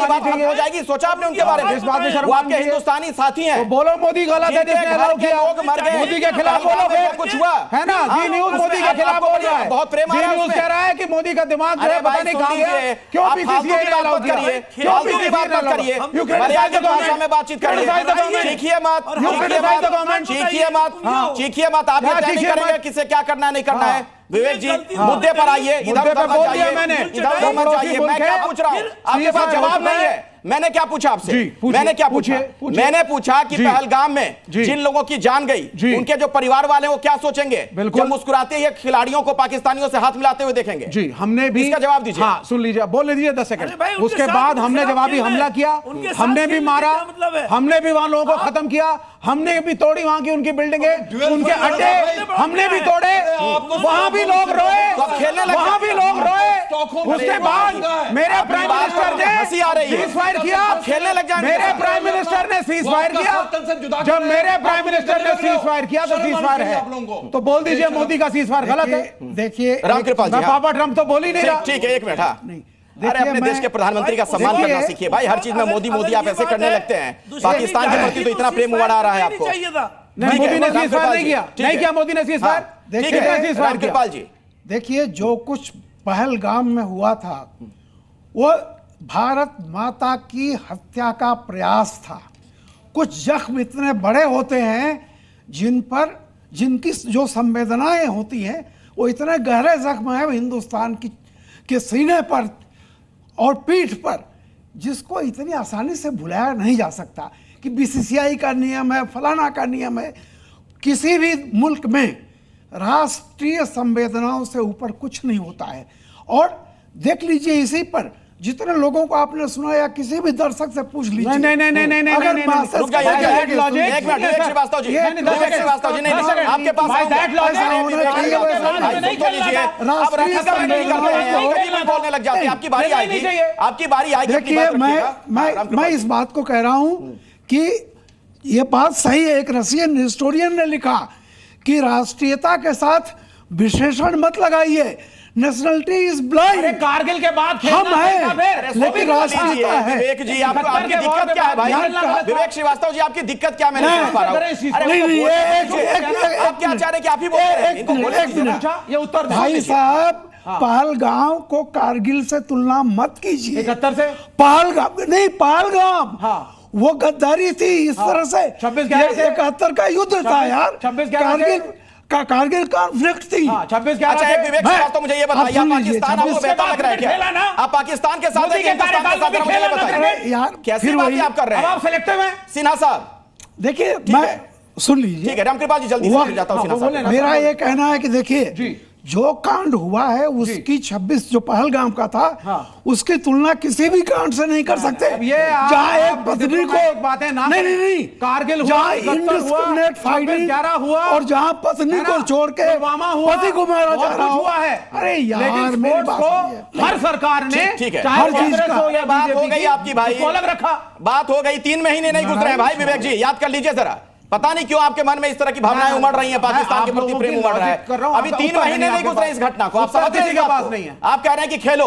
बात हो जाएगी, सोचा आपने उनके बारे में? इस बात में शर्म, वो आपके हिंदुस्तानी साथी हैं। बोलो मोदी गलत है, जिसने अलाउ किया, लोग मर गए, मोदी के खिलाफ बोलोगे कुछ हुआ है ना? जी न्यूज मोदी के खिलाफ बोल रहा है, बहुत प्रेम आ रहा है, जी न्यूज कह रहा है कि मोदी का दिमाग जो है पता नहीं कहां गया। क्यों बीसीसीआई ने अलाउ किया? क्यों बीसीसीआई ने अलाउ किया? यू क्रिटिसाइज द गवर्नमेंट में बातचीत करिए, चीखिए मत, चीखिए मत। आप ये नहीं करेंगे किसे क्या करना नहीं करना है। विवेक जी मुद्दे पर आइए, इधर उधर मत जाइए, इधर मत जाइए। मैं क्या पूछ रहा हूँ, आपके पास जवाब नहीं है। मैंने क्या पूछा आपसे? मैंने क्या पूछा? मैंने पूछा कि पहलगाम में जिन लोगों की जान गई, उनके जो परिवार वाले वो क्या सोचेंगे जब मुस्कुराते हुए खिलाड़ियों को पाकिस्तानियों से हाथ मिलाते हुए देखेंगे? जी हमने भी इसका जवाब दीजिए। हाँ सुन लीजिए, बोल लीजिए 10 सेकंड। उसके बाद हमने जवाबी हमला किया, हमने भी मारा, हमने भी वहां लोगों को खत्म किया, हमने भी तोड़ी वहां की उनकी बिल्डिंगें, उनके अड्डे हमने भी तोड़े, वहां भी लोग रोए, वहां भी लोग रोए। उसके बाद मेरे प्राइम मिनिस्टर ने हंसी आ रही है, सीज फायर किया, खेलने लग जाएंगे। मेरे प्राइम मिनिस्टर ने सीज फायर किया। जब मेरे प्राइम मिनिस्टर ने सीज फायर किया तो सीज फायर है, तो बोल दीजिए मोदी का सीज फायर गलत है। देखिए रामकृपाल जी, पापा ट्रम्प तो बोल ही नहीं रहा। ठीक है, एक मिनट। हाँ अरे अपने देश के प्रधानमंत्री का सम्मान करना सीखिए भाई। हर चीज में मोदी मोदी आप ऐसे करने लगते हैं। पाकिस्तान के प्रति तो इतना प्रेम उमड़ आ रहा है आपको। मोदी ने सीज फायर नहीं किया, नहीं किया मोदी ने सीज फायर। रामकृपाल जी देखिए जो कुछ पहलगाम में हुआ था वो भारत माता की हत्या का प्रयास था। कुछ जख्म इतने बड़े होते हैं जिनकी जो संवेदनाएं होती हैं वो इतने गहरे जख्म है हिंदुस्तान के सीने पर और पीठ पर, जिसको इतनी आसानी से भुलाया नहीं जा सकता कि बीसीसीआई का नियम है, फलाना का नियम है। किसी भी मुल्क में राष्ट्रीय संवेदनाओं से ऊपर कुछ नहीं होता है। और देख लीजिए इसी पर जितने लोगों को आपने सुना या किसी भी दर्शक से पूछ लीजिए। नहीं रुक जाइए, एक मिनट विवेक श्रीवास्तव जी, विवेक श्रीवास्तव जी, नहीं आपके पास बोलने लग जाते हैं, आपकी बारी आएगी, आपकी बारी आएगी। देखिए मैं इस बात को कह रहा हूं कि ये बात सही है। एक रशियन हिस्टोरियन ने लिखा कि राष्ट्रीयता के साथ विशेषण मत लगाइए, नेशनलिटी इज ब्लाइंड। कारगिल के बाद हम हैं लेकिन राष्ट्रीयता है। विवेक जी आपकी दिक्कत क्या है भाई? विवेक श्रीवास्तव जी आपकी दिक्कत क्या? मैं नहीं समझ पा रहा हूं। आप क्या चाह रहे कि आप ही बोल रहे हैं? इनको बोले ये उत्तर भाई साहब, पहलगाम को कारगिल से तुलना मत कीजिए। 71 से पहलगाम नहीं, पहलगाम वो गद्दारी थी इस तरह से। 71 का युद्ध था यार, कारगिल कॉन्फ्लिक्ट थी। 26 अच्छा एक विवेक श्रीवास्तव मुझे ये बताइए, पाकिस्तान आपको बेहतर लग रहा है क्या? आप पाकिस्तान के साथ यार कैसी बातें आप कर रहे हैं? आप सिलेक्टिव हैं सिन्हा साहब। देखिए मैं सुन लीजिए, ठीक है रामकृपाल जी जल्दी से जाता हूं सिन्हा साहब। मेरा ये कहना है कि देखिए जो कांड हुआ है उसकी 26 जो पहलगाम का था उसकी तुलना किसी भी कांड से नहीं कर सकते। जहाँ एक पत्नी को नहीं कारगिल जहाँ इंडिस्क्रिमिनेट फाइटिंग हुआ और जहाँ पत्नी को छोड़ के पति को मारा जा रहा हुआ है। अरे यार मेरी बात को हर सरकार ने हर चीज का बात हो गई आपकी भाई, अलग रखा बात हो गई। 3 महीने नहीं गुजरे हैं भाई विवेक जी, याद कर लीजिए जरा। पता नहीं क्यों आपके मन में इस तरह की भावनाएं उमड़ रही हैं, पाकिस्तान के प्रति प्रेम उमड़ रहा है। अभी 3 महीने नहीं गुजरे इस घटना को, आप समझते हैं? आप कह रहे हैं कि खेलो,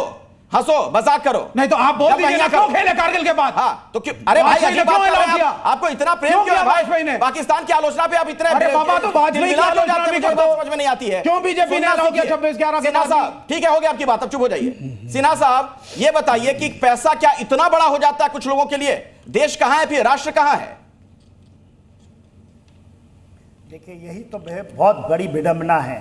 हंसो, मजाक करो, नहीं तो आप बोल दीजिए ना क्यों खेले कारगिल के बाद? हाँ तो क्यों? अरे भाई अजीब बात कर रहे हैं, आपको इतना प्रेम क्यों है भाई पाकिस्तान की आलोचना पे? आप इतने बाबा तो वाजपेयी की आलोचना भी कर दो, समझ में नहीं आती है क्यों बीजेपी ने अलाउ किया 26/11 के बाद? ठीक है हो गया आपकी बात, अब चुप हो जाइए। सिन्हा साहब ये बताइए कि पैसा क्या इतना बड़ा हो जाता है कुछ लोगों के लिए? देश कहां है फिर, राष्ट्र कहां है? देखिए यही तो बहुत बड़ी विडंबना है।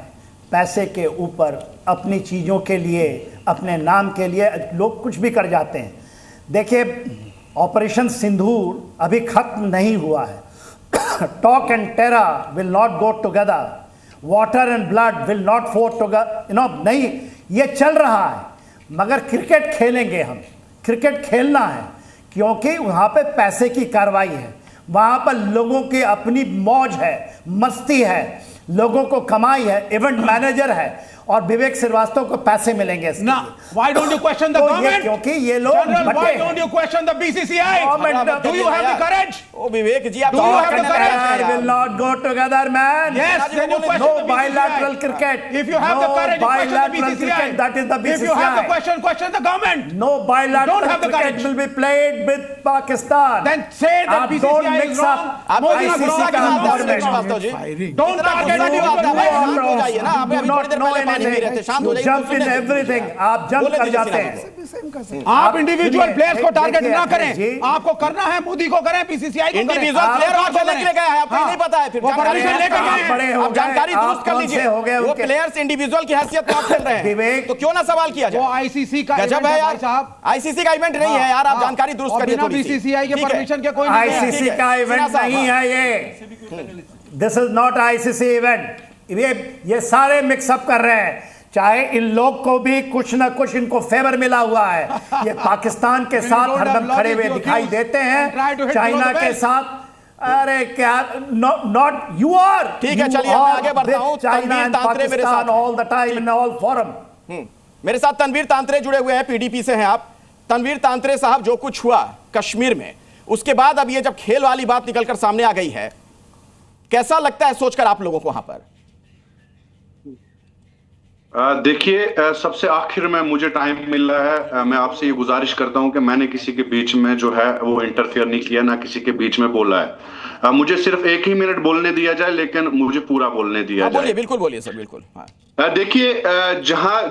पैसे के ऊपर अपनी चीज़ों के लिए, अपने नाम के लिए लोग कुछ भी कर जाते हैं। देखिए ऑपरेशन सिंदूर अभी खत्म नहीं हुआ है। Talk and terror will not go together, water and blood will not flow together, नहीं ये चल रहा है। मगर क्रिकेट खेलेंगे हम, क्रिकेट खेलना है क्योंकि वहाँ पे पैसे की कार्रवाई है, वहां पर लोगों की अपनी मौज है, मस्ती है, लोगों को कमाई है, इवेंट मैनेजर है और विवेक श्रीवास्तव को पैसे मिलेंगे ना। Why don't you question the government? क्योंकि ये लोग why don't you question the BCCI? Do you have the courage? Oh Vivek ji आप do you have the courage? Will not go together man. Yes then you question no bilateral cricket. If you have the courage bilateral cricket, that is the BCCI. If you have the question the government. No bilateral cricket will be played with Pakistan. Then से that BCCI is wrong. ICC का government don't target jump in everything, आप जंप कर जाते हैं। आप इंडिविजुअल प्लेयर्स को टारगेट ना करें, आपको करना है मोदी को करें, बीसीसीआई को करें। इंडिविजुअल प्लेयर और खेलने के लिए गए हैं, आपको नहीं पता है, फिर आप जानकारी दुरुस्त कर लीजिए। वो प्लेयर्स इंडिविजुअल की हैसियत में खेल रहे हैं तो क्यों ना सवाल किया जाए? वो आईसीसी का गजब है यार साहब, आईसीसी का इवेंट नहीं है यार, आप जानकारी दुरुस्त करिए थोड़ी सी। बीसीसीआई के परमिशन के कोई आईसीसी का इवेंट नहीं है ये, this is not ICC event. ये सारे मिक्सअप कर रहे हैं, चाहे इन लोग को भी कुछ ना कुछ इनको फेवर मिला हुआ है। ये पाकिस्तान के साथ हरदम खड़े हुए दिखाई देते हैं, चाइना के साथ। अरे क्या नॉट यू आर। ठीक है चलिए मैं आगे बढ़ता हूं। China and Pakistan all the time in all forum. मेरे साथ तनवीर तांत्रे जुड़े हुए हैं, पीडीपी से हैं आप। तनवीर तांत्रे साहब, जो कुछ हुआ कश्मीर में, उसके बाद अब ये जब खेल वाली बात निकलकर सामने आ गई है, कैसा लगता है सोचकर आप लोगों को वहां पर? देखिए, सबसे आखिर में मुझे टाइम मिल रहा है, मैं आपसे ये गुजारिश करता हूं कि मैंने किसी के बीच में जो है वो इंटरफेयर नहीं किया, ना किसी के बीच में बोला है। मुझे सिर्फ 1 ही मिनट बोलने दिया जाए, लेकिन मुझे पूरा बोलने दिया जाए। बोलिए, बिल्कुल बोलिए सर, बिल्कुल। देखिए,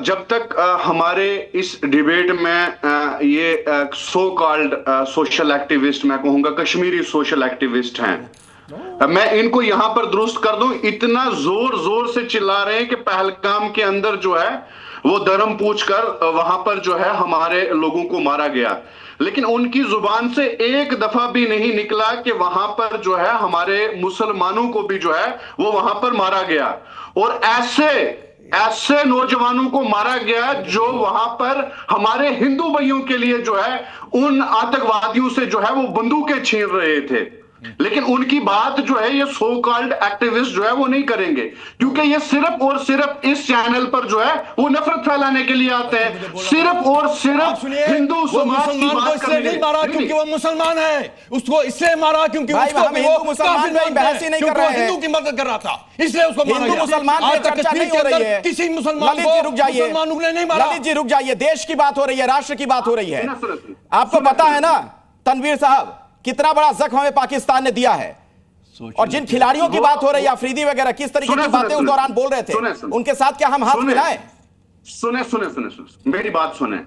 जब तक हमारे इस डिबेट में ये सो कॉल्ड सोशल एक्टिविस्ट, मैं कहूंगा कश्मीरी सोशल एक्टिविस्ट हैं, मैं इनको यहां पर दुरुस्त कर दूं, इतना जोर जोर से चिल्ला रहे हैं कि पहलगाम के अंदर जो है वो धर्म पूछकर वहां पर जो है हमारे लोगों को मारा गया, लेकिन उनकी जुबान से एक दफा भी नहीं निकला कि वहां पर जो है हमारे मुसलमानों को भी जो है वो वहां पर मारा गया, और ऐसे नौजवानों को मारा गया जो वहां पर हमारे हिंदू भाइयों के लिए जो है उन आतंकवादियों से जो है वो बंदूकें छीन रहे थे। लेकिन उनकी बात जो है ये सो कॉल्ड एक्टिविस्ट जो है वो नहीं करेंगे, क्योंकि ये सिर्फ और सिर्फ इस चैनल पर जो है वो नफरत फैलाने के लिए आते हैं, सिर्फ और सिर्फ हिंदू समाज की बात करने। नहीं मारा क्योंकि वो मुसलमान है, उसको इसलिए मारा क्योंकि उसको हिंदू मुसलमान में बहस ही नहीं कर रहे हैं, हिंदू की मदद कर रहा था इसलिए उसको मारा गया। हिंदू मुसलमान पे चर्चा नहीं हो रही है, किसी मुसलमान को मुसलमानों ने नहीं मारा। ललित जी रुक जाइए, देश की बात हो रही है, राष्ट्र की बात हो रही है। आपको पता है ना तनवीर साहब कितना बड़ा जख्म हमें पाकिस्तान ने दिया है, और जिन खिलाड़ियों की बात हो रही है, अफरीदी वगैरह, किस तरीके की बातें उस दौरान बोल रहे थे, उनके साथ क्या हम हाथ मिलाएं? सुने, मेरी बात सुने।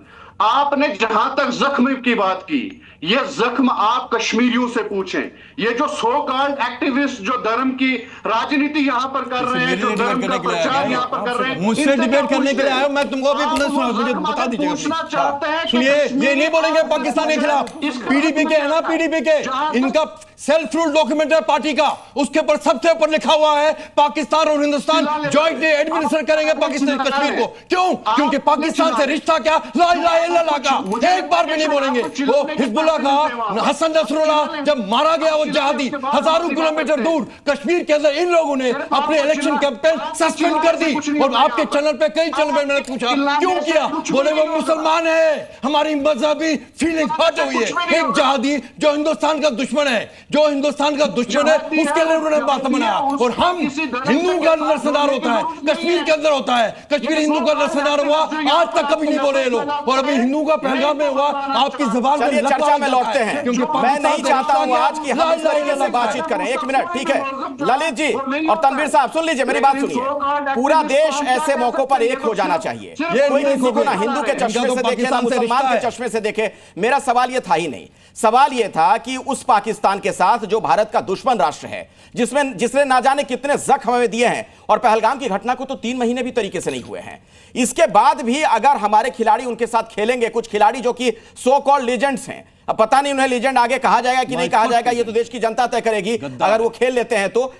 आपने जहां तक जख्म की बात की, ये जख्म आप कश्मीरियों से पूछें। ये जो सो कॉल्ड एक्टिविस्ट जो धर्म की राजनीति यहां पर कर रहे हैं, जो धर्म का प्रचार यहां पर कर रहे हैं, मुझसे डिबेट करने के लिए आया, मैं तुमको भी मुझे बता दीजिएगा। सुनिए, ये नहीं बोलेंगे पाकिस्तान के खिलाफ, पीडीपी के है ना, पीडीपी के इनका सेल्फ रूल डॉक्यूमेंट है पार्टी का, उसके ऊपर सबसे ऊपर लिखा हुआ है पाकिस्तान और हिंदुस्तान जॉइंटली एडमिनिस्टर करेंगे पाकिस्तान कश्मीर को। क्यों? क्योंकि पाकिस्तान से रिश्ता क्या, ला इलाहा इल्लल्लाह का, एक बार भी नहीं बोलेंगे। वो हिजबुल्लाह का हसन नसरुल्लाह जब मारा गया, वो जहादी हजारों किलोमीटर दूर कश्मीर के अंदर, इन लोगों ने अपने इलेक्शन कैंपेन सस्पेंड कर दी, और आपके चैनल पे कई चैनल पे मैंने पूछा क्यों किया, बोले वो मुसलमान है, हमारी मजहबी फीलिंग हट हुई है। एक जहादी जो हिंदुस्तान का दुश्मन है, जो हिंदुस्तान का दुश्मन है, उसके लिए उन्होंने बात बनाया, और हम हिंदू का नरसदार होता है कश्मीर के अंदर होता है, कश्मीर हिंदू का नरसदार हुआ, आज तक कभी नहीं बोले ये लोग, और अभी हिंदू का पहलगाम में हुआ, आपकी जबान चलिए चर्चा में लौटते हैं, मैं नहीं चाहता हूं आज की हम इस तरीके से बातचीत करें। 1 मिनट, ठीक है ललित जी और तनवीर साहब, सुन लीजिए मेरी बात सुनिए। पूरा देश ऐसे मौकों पर एक हो जाना चाहिए, कोई किसी को ना हिंदू के चश्मे से देखे ना मुसलमान के चश्मे से देखे। मेरा सवाल यह था ही नहीं, सवाल यह था कि उस पाकिस्तान के साथ जो भारत का दुश्मन राष्ट्र है, जिसने ना जाने कितने जख्म हमें दिए हैं, और पहलगाम की घटना को तो 3 महीने भी तरीके से नहीं हुए हैं, इसके बाद भी अगर हमारे खिलाड़ी उनके साथ खेलेंगे, कुछ खिलाड़ी जो कि सो कॉल्ड लीजेंड्स हैं, अब पता नहीं उन्हें लीजेंड आगे कहा जाएगा कि नहीं कहा जाएगा, ये तो देश की जनता तय करेगी, अगर वो खेल लेते हैं तो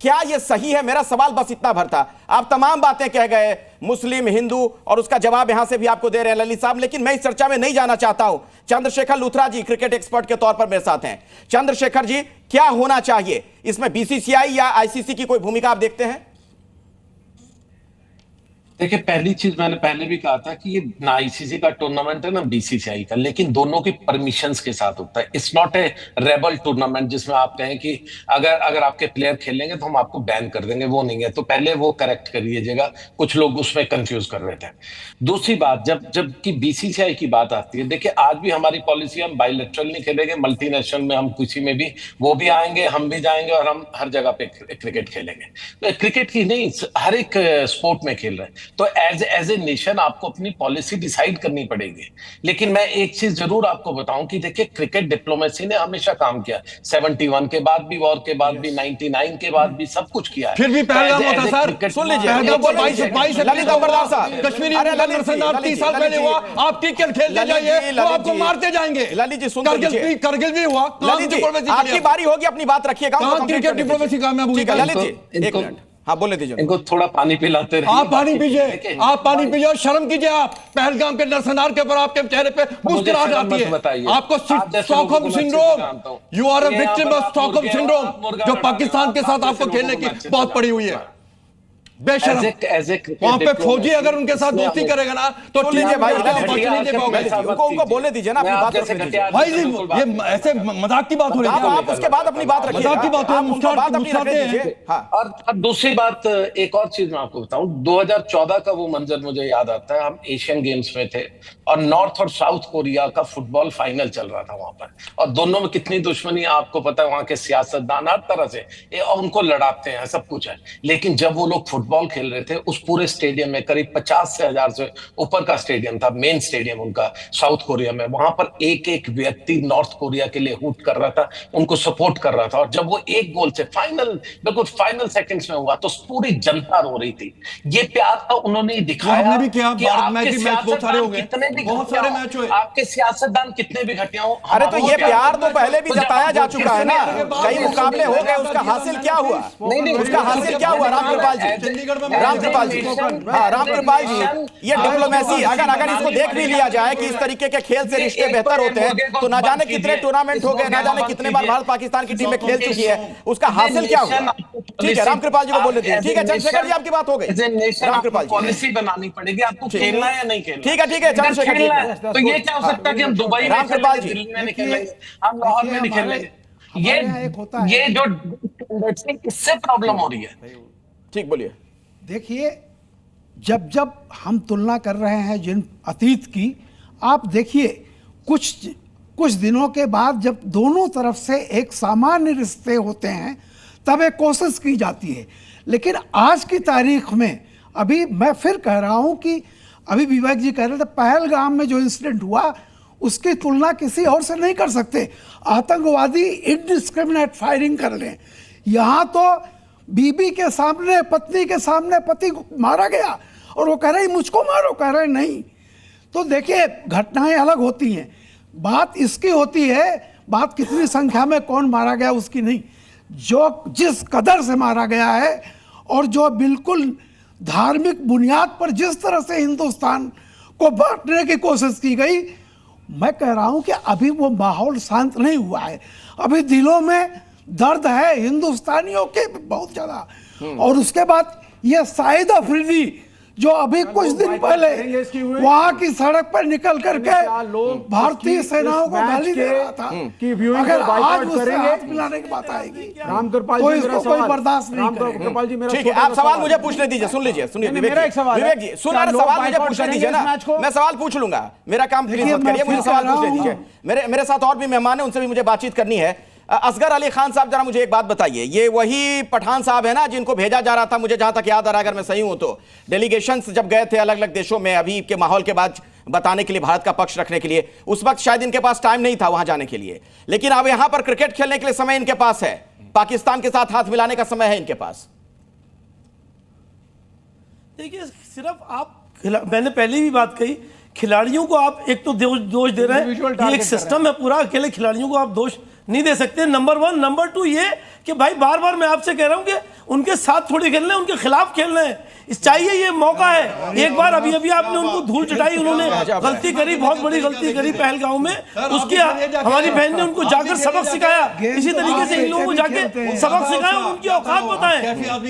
क्या ये सही है? मेरा सवाल बस इतना भर था। आप तमाम बातें कह गए, मुस्लिम हिंदू, और उसका जवाब यहां से भी आपको दे रहे हैं ललित साहब, लेकिन मैं इस चर्चा में नहीं जाना चाहता हूं। चंद्रशेखर लूथरा जी क्रिकेट एक्सपर्ट के तौर पर मेरे साथ हैं। चंद्रशेखर जी, क्या होना चाहिए इसमें? बीसीसीआई या आईसीसी की कोई भूमिका आप देखते हैं? देखिए, पहली चीज मैंने पहले भी कहा था कि ये ना आईसीसी का टूर्नामेंट है ना बीसीसीआई का, लेकिन दोनों की परमिशंस के साथ होता है। It's not a rebel tournament जिसमें आप कहें कि अगर आपके प्लेयर खेलेंगे तो हम आपको बैन कर देंगे, वो नहीं है। तो पहले वो करेक्ट कर लीजिएगा, कुछ लोग उसमें कंफ्यूज कर रहे थे। दूसरी बात, जबकि बीसीसीआई की बात आती है, देखिए आज भी हमारी पॉलिसी, हम बायलैटरल नहीं खेलेंगे, मल्टीनेशनल में हम किसी में भी वो भी आएंगे, हम भी जाएंगे, और हम हर जगह पे क्रिकेट खेलेंगे। तो क्रिकेट की नहीं, हर एक स्पोर्ट में खेल रहे हैं, तो एज ए नेशन आपको अपनी पॉलिसी डिसाइड करनी पड़ेगी। लेकिन मैं एक चीज जरूर आपको बताऊं कि देखिए, क्रिकेट डिप्लोमेसी ने हमेशा काम किया, 71 के बाद भी, वॉर के बाद भी, 99 के बाद भी, सब कुछ किया है। फिर भी पहलगाम होता सर, सुन लीजिए, कश्मीरी 30 साल पहले हुआ, आप क्रिकेट खेलते जाइए तो आपको मारते जाएंगे। ललित जी सुन लीजिए, करगिल भी हुआ, ललित जी आपकी बारी होगी, अपनी बात रखिएगा। क्रिकेट डिप्लोमेसी कामयाब हुई। ललित जी 1 मिनट, हाँ बोले दीजिए। इनको थोड़ा पानी पिलाते रहिए। आप पानी पीजिए, आप पानी पीजिए और शर्म कीजिए। आप पहलगाम के नरसंहार के ऊपर आपके चेहरे पे मुस्कुराहट आती है। आपको Stockholm syndrome, you are a victim of Stockholm syndrome, जो पाकिस्तान के साथ आपको खेलने की बहुत पड़ी हुई है। बेशरम। वहां पे फौजी अगर उनके साथ दोस्ती करेगा ना तो लीजिए भाई, उनको बोलने दीजिए ना, अपनी बात रखने दीजिए भाई जी। ये ऐसे मजाक की बात हो रही है, आप उसके बाद अपनी बात रखिए, मजाक की बात है। और दूसरी बात, एक और चीज मैं आपको बताऊं, 2014 का वो मंजर मुझे याद आता है। हम एशियन गेम्स में थे और नॉर्थ और साउथ कोरिया का फुटबॉल फाइनल चल रहा था वहां पर, और दोनों में कितनी दुश्मनी आपको पता है। वहां के सियासतदान हर तरह से उनको लड़ाते हैं, सब कुछ है। लेकिन जब वो लोग फुटबॉल खेल रहे थे, उस पूरे स्टेडियम में करीब 50 से 1000 से ऊपर का स्टेडियम था, मेन स्टेडियम उनका साउथ कोरिया में। वहां पर एक एक व्यक्ति नॉर्थ कोरिया के लिए हूट कर रहा था, उनको सपोर्ट कर रहा था। और जब वो एक गोल से बिल्कुल फाइनल सेकंड्स में हुआ तो पूरी जनता रो रही थी। ये प्यार था उन्होंने दिखाया। हमने भी किया, भारत मैच भी मैच बहुत सारे हो गए, कितने भी बहुत सारे मैच हुए। आपके सियासतदान कितने भी घटिया हो, अरे तो ये प्यार तो पहले भी जताया जा चुका है ना, कई मुकाबले हो गए, उसका हासिल क्या हुआ? उसका हासिल क्या हुआ? रामकृपाल जी, रामकृपाल जी, हाँ रामकृपाल जी, ये डिप्लोमेसी अगर इसको देख भी लिया जाए कि इस तरीके के खेल से रिश्ते बेहतर होते हैं, तो ना जाने कितने टूर्नामेंट हो गए, ना जाने कितने बार भारत पाकिस्तान की टीमें खेल चुकी है, उसका हासिल क्या हुआ? ठीक है, रामकृपाल जी को बोलने दीजिए। ठीक है चंद्रशेखर जी, आपकी बात हो गई। रामकृपाल जी, पॉलिसी बनानी पड़ेगी, आपको खेलना है या नहीं खेलना। ठीक है चंद्रशेखर जी, तो ये क्या हो सकता है कि हम दुबई में खेल लेंगे, दिल्ली में नहीं खेल लेंगे, हम लाहौर में नहीं खेल लेंगे। ये जो इससे प्रॉब्लम हो रही है। ठीक, बोलिए। देखिए, जब हम तुलना कर रहे हैं जिन अतीत की, आप देखिए कुछ दिनों के बाद जब दोनों तरफ से एक सामान्य रिश्ते होते हैं तब एक कोशिश की जाती है। लेकिन आज की तारीख में, अभी मैं फिर कह रहा हूं कि अभी विवेक जी कह रहे थे पहलगाम में जो इंसिडेंट हुआ उसकी तुलना किसी और से नहीं कर सकते। आतंकवादी इनडिस्क्रिमिनेट फायरिंग कर रहे हैं। यहाँ तो बीबी के सामने, पत्नी के सामने पति को मारा गया और वो कह रहे मुझको मारो, कह रहे नहीं। तो देखिए, घटनाएं अलग होती हैं, बात इसकी होती है, बात कितनी संख्या में कौन मारा गया उसकी नहीं, जो जिस कदर से मारा गया है और जो बिल्कुल धार्मिक बुनियाद पर जिस तरह से हिंदुस्तान को बांटने की कोशिश की गई, मैं कह रहा हूं कि अभी वो माहौल शांत नहीं हुआ है। अभी दिलों में दर्द है हिंदुस्तानियों के बहुत ज्यादा। और उसके बाद ये शाहिद अफरीदी जो अभी कुछ दिन पहले वहां की सड़क पर निकल करके भारतीय सेनाओं को गाली दे रहा था, अगर आज उससे हाथ मिलाने की बात आएगी तो इसको कोई बर्दाश्त नहीं करेगा। ठीक है, आप सवाल मुझे पूछने दीजिए, सुन लीजिए विवेक जी, सवाल मुझे पूछने दीजिए ना, मैं सवाल पूछ लूंगा, मेरा काम प्लीज मत करिए, मुझे सवाल पूछने दीजिए। मेरे साथ और भी मेहमान है, उनसे भी मुझे बातचीत करनी है। असगर अली खान साहब, जरा मुझे एक बात बताइए, ये वही पठान साहब है ना जिनको भेजा जा रहा था, मुझे जहां तक याद आ रहा है, अगर मैं सही हूं तो, डेलीगेशंस जब गए थे अलग अलग देशों में अभी के माहौल के बाद बताने के लिए, भारत का पक्ष रखने के लिए, उस वक्त शायद इनके पास टाइम नहीं था वहां जाने के लिए, लेकिन अब यहां पर क्रिकेट खेलने के लिए समय इनके पास है, पाकिस्तान के साथ हाथ मिलाने का समय है इनके पास। देखिए, सिर्फ आप, मैंने पहले भी बात कही, खिलाड़ियों को आप एक तो दोष दे रहे हैं, एक सिस्टम है पूरा, अकेले खिलाड़ियों को आप दोष नहीं दे सकते, नंबर 1। नंबर 2 ये कि भाई बार बार मैं आपसे कह रहा हूं कि उनके साथ थोड़ी खेलना है, उनके खिलाफ खेलना है, चाहिए ये मौका है। एक बार अभी आपने उनको धूल चटाई, उन्होंने गलती करी, बहुत बड़ी गलती करी पहलगाम में, उसकी हमारी बहन ने उनको जाकर सबक सिखाया, इसी तरीके से इन लोगों को जाके सबक सिखाया, उनकी औकात बताएं,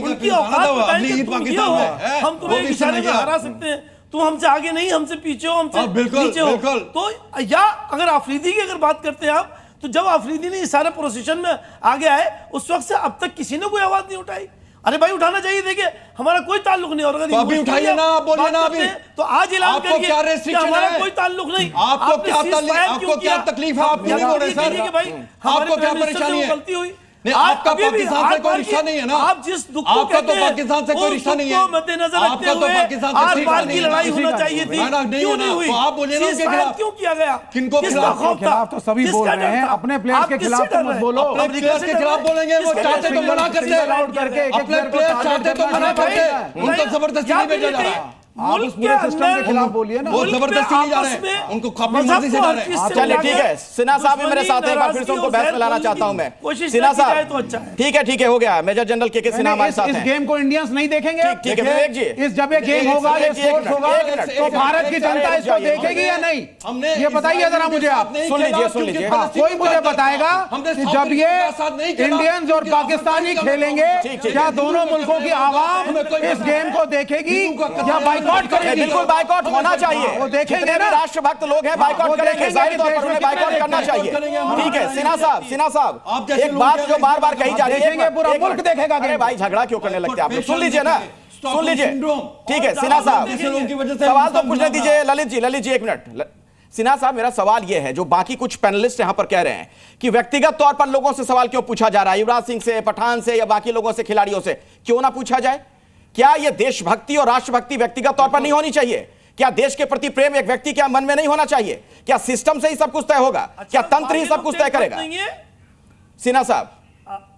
उनकी औकात बताएं, हम तुम्हें इशारे में हरा सकते हैं, तुम हमसे आगे नहीं, हमसे पीछे हो, हमसे नीचे हो। तो या अगर आफरीदी की अगर बात करते हैं आप, तो जब आफरीदी ने इस सारे प्रोसेशन में आगे आए, उस वक्त से अब तक किसी ने कोई आवाज नहीं उठाई। अरे भाई उठाना चाहिए, देखिए हमारा कोई ताल्लुक नहीं, और तो अभी उठाइए ना, बोलिए ना अभी, तो आज ऐलान करिए कि हमारा कोई ताल्लुक नहीं। आपको क्या तकलीफ है? आप क्यों नहीं बोल रहे सर? भाई आपको क्या परेशानी है? गलती हुई नहीं, आपका पाकिस्तान से कोई रिश्ता नहीं है ना, आप जिस दुख को आपका तो पाकिस्तान से कोई रिश्ता नहीं है, मद्देनजर रखते हुए आर पार की लड़ाई होना चाहिए थी, क्यों नहीं हुई? आप बोलिए ना उनके खिलाफ क्यों किया गया? किनको खिलाफ? तो सभी बोल रहे हैं, अपने प्लेयर्स के खिलाफ तो मत बोलो। अपने प्लेयर्स के खिलाफ बोलेंगे, वो चाहते तो मना करते, अपने प्लेयर्स चाहते तो मना करते, उनको जबरदस्ती नहीं भेजा जा रहा। आप उस पूरे सिस्टम के खिलाफ बोलिए ना। वो जबरदस्ती नहीं जा रहे हैं, उनको काफी मर्जी से जा रहे हैं। चलिए ठीक है, सिन्हा साहब भी मेरे साथ एक बार फिर से उनको बहस में लाना चाहता हूं मैं। सिन्हा साहब ठीक है हो गया। मेजर जनरल के सिन्हा हमारे साथ हैं। इस गेम को इंडियंस नहीं देखेंगे। ठीक है विवेक जी, इस जब ये गेम होगा, ये स्पोर्ट्स होगा, तो भारत की जनता इसको देखेगी या नहीं, ये बताइए जरा मुझे आप। सुन लीजिए। कोई मुझे बताएगा कि जब ये इंडियंस और पाकिस्तानी खेलेंगे, क्या दोनों मुल्कों की आवाम इस गेम को देखेगी या बाइकआउट करेगी? बिल्कुल बाइकआउट होना चाहिए। वो देखेंगे ना, राष्ट्रभक्त लोग हैं, बाइकआउट करेंगे, जाहिर तौर पर उन्हें बाइकआउट करना चाहिए। ठीक है सिन्हा साहब एक बात जो बार बार कही जा रही है, पूरा मुल्क देखेगा। अरे भाई झगड़ा क्यों करने लगते हैं आप लोग? सुन लीजिए ना, सुन लीजिए। ठीक है सिन्हा साहब, सवाल तो पूछने दीजिए। ललित जी एक मिनट। सिन्हा साहब मेरा सवाल यह है, जो बाकी कुछ पैनलिस्ट यहां पर कह रहे हैं कि व्यक्तिगत तौर पर लोगों से सवाल क्यों पूछा जा रहा है, युवराज सिंह से, पठान से या बाकी लोगों से, खिलाड़ियों से, क्यों ना पूछा जाए? क्या यह देशभक्ति और राष्ट्रभक्ति व्यक्तिगत तौर पर नहीं होनी चाहिए? क्या देश के प्रति प्रेम एक व्यक्ति के मन में नहीं होना चाहिए? क्या सिस्टम से ही सब कुछ तय होगा? क्या तंत्र ही सब कुछ तय करेगा? सिन्हा साहब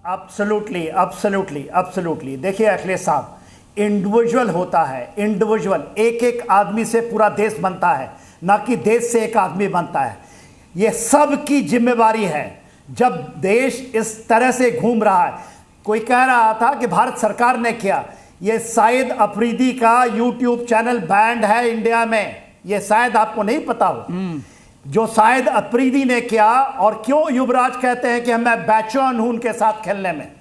एब्सोल्युटली। देखिए अखिलेश साहब, इंडिविजुअल होता है, इंडिविजुअल एक आदमी से पूरा देश बनता है, ना कि देश से एक आदमी बनता है। यह सब की जिम्मेवारी है। जब देश इस तरह से घूम रहा है, कोई कह रहा था कि भारत सरकार ने किया, यह शायद अफरीदी का यूट्यूब चैनल बैंड है इंडिया में, यह शायद आपको नहीं पता हो, जो शायद अफरीदी ने किया। और क्यों युवराज कहते हैं कि मैं बैचन हूं उनके साथ खेलने में?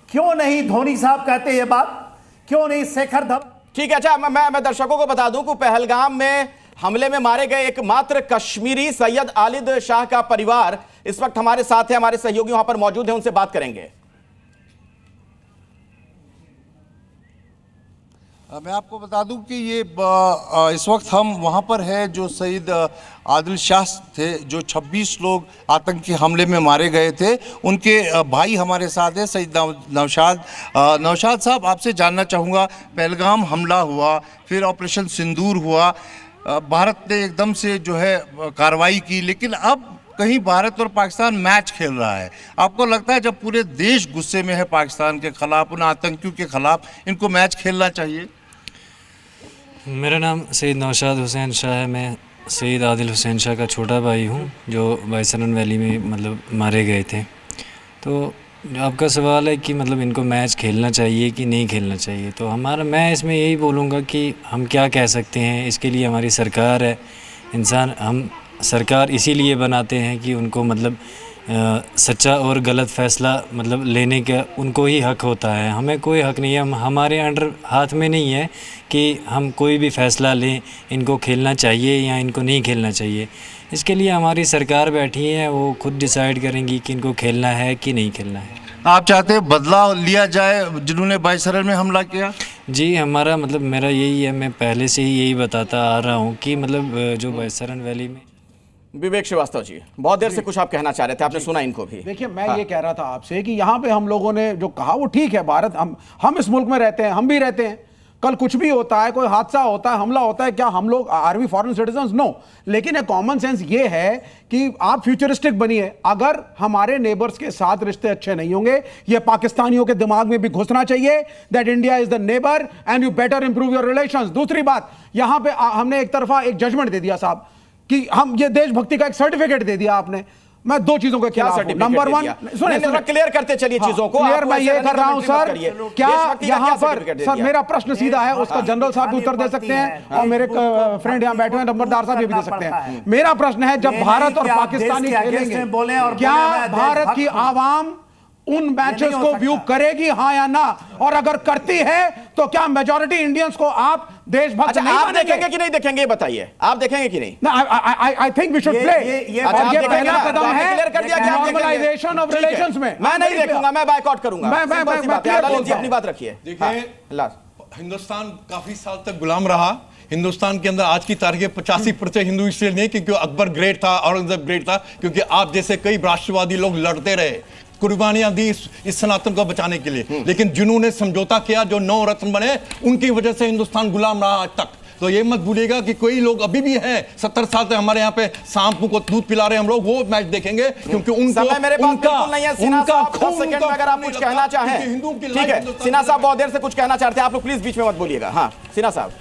क्यों नहीं धोनी साहब कहते ये बात? क्यों नहीं शेखर धवन? ठीक है, अच्छा मैं दर्शकों को बता दूं कि पहलगाम में हमले में मारे गए एकमात्र कश्मीरी सैयद आलिद शाह का परिवार इस वक्त हमारे साथ है, हमारे सहयोगी वहां पर मौजूद हैं, उनसे बात करेंगे। मैं आपको बता दूं कि ये इस वक्त हम वहाँ पर है जो शहीद आदिल शाह थे, जो 26 लोग आतंकी हमले में मारे गए थे, उनके भाई हमारे साथ है, शहीद नौशाद साहब। आपसे जानना चाहूँगा, पहलगाम हमला हुआ, फिर ऑपरेशन सिंदूर हुआ, भारत ने एकदम से जो है कार्रवाई की, लेकिन अब कहीं भारत और पाकिस्तान मैच खेल रहा है। आपको लगता है जब पूरे देश गुस्से में है पाकिस्तान के खिलाफ, उन आतंकियों के खिलाफ, इनको मैच खेलना चाहिए? मेरा नाम सईद नौशाद हुसैन शाह है। मैं सईद आदिल हुसैन शाह का छोटा भाई हूँ, जो बायसरन वैली में मतलब मारे गए थे। तो आपका सवाल है कि मतलब इनको मैच खेलना चाहिए कि नहीं खेलना चाहिए, तो मैं इसमें यही बोलूँगा कि हम क्या कह सकते हैं, इसके लिए हमारी सरकार है। हम सरकार इसीलिए बनाते हैं कि उनको मतलब सच्चा और गलत फैसला मतलब लेने का उनको ही हक होता है, हमें कोई हक नहीं है। हमारे अंडर हाथ में नहीं है कि हम कोई भी फैसला लें, इनको खेलना चाहिए या इनको नहीं खेलना चाहिए। इसके लिए हमारी सरकार बैठी है, वो खुद डिसाइड करेंगी कि इनको खेलना है कि नहीं खेलना है। आप चाहते हैं बदलाव लिया जाए जिन्होंने बायसरन में हमला किया? जी, हमारा मतलब मेरा यही है, मैं पहले से ही यही बताता आ रहा हूँ कि मतलब जो बायसरन वैली में। विवेक श्रीवास्तव जी, बहुत देर से कुछ आप कहना चाह रहे थे, आपने सुना इनको भी। देखिए मैं ये कह रहा था आपसे कि यहाँ पे हम लोगों ने जो कहा वो ठीक है, भारत हम इस मुल्क में रहते हैं, हम भी रहते हैं, कल कुछ भी होता है, कोई हादसा होता है, हमला होता है, क्या हम लोग are we foreign citizens? No. लेकिन एक कॉमन सेंस ये है कि आप फ्यूचरिस्टिक बनिए। अगर हमारे नेबर्स के साथ रिश्ते अच्छे नहीं होंगे, ये पाकिस्तानियों के दिमाग में भी घुसना चाहिए that India is the neighbour and you better improve your relations. दूसरी बात, यहां पे हमने एक तरफा एक जजमेंट दे दिया साहब कि हम ये देशभक्ति का एक सर्टिफिकेट दे दिया आपने। मैं दो चीजों के खिलाफ हूं। नंबर वन, सुनिए क्लियर करते चलिए चीजों को। क्लियर मैं ये कर रहा हूं सर, क्या यहां पर सर मेरा प्रश्न सीधा है, उसका जनरल साहब भी उत्तर दे सकते हैं और मेरे फ्रेंड यहां बैठे हैं नंबरदार साहब ये भी दे सकते हैं। मेरा प्रश्न है, जब भारत और पाकिस्तानी खेलेंगे, क्या भारत की आवाम उन मैचेस को व्यू करेगी, हाँ या ना? और अगर करती है तो क्या मेजॉरिटी इंडियंस को आप देशभक्त नहीं आप देखेंगे कि नहीं देखेंगे, ये बताइए, आप देखेंगे कि नहीं? I think we should play. ये पहला कदम है क्लियर कर दिया कि नॉर्मलाइजेशन ऑफ रिलेशंस में। मैं नहीं देखूंगा, मैं बायकॉट करूंगा। मैं अपनी बात रखिए। देखिए, हिंदुस्तान काफी साल तक गुलाम रहा। हिंदुस्तान के अंदर आज की तारीख 85% हिंदू इसलिए नहीं क्योंकि अकबर ग्रेट था, औरंगजेब ग्रेट था, क्योंकि आप जैसे कई राष्ट्रवादी लोग लड़ते रहे, कुर्बानियां दी इस सनातन को बचाने के लिए। लेकिन जिन्होंने समझौता किया, जो 9 रत्न बने, उनकी वजह से हिंदुस्तान गुलाम रहा आज तक। तो ये मत भूलिएगा कि कोई लोग अभी भी हैं 70 साल से हमारे यहाँ पे सांप को दूध पिला रहे हैं, हम लोग वो मैच देखेंगे क्योंकि उनको समय मेरे पास बिल्कुल नहीं है। सिन्हा साहब 10 सेकंड में अगर आप कुछ कहना चाहें, ठीक है। सिन्हा साहब बहुत देर से कुछ कहना चाहते हैं, आप लोग प्लीज बीच में मत बोलिएगा। हाँ सिन्हा साहब।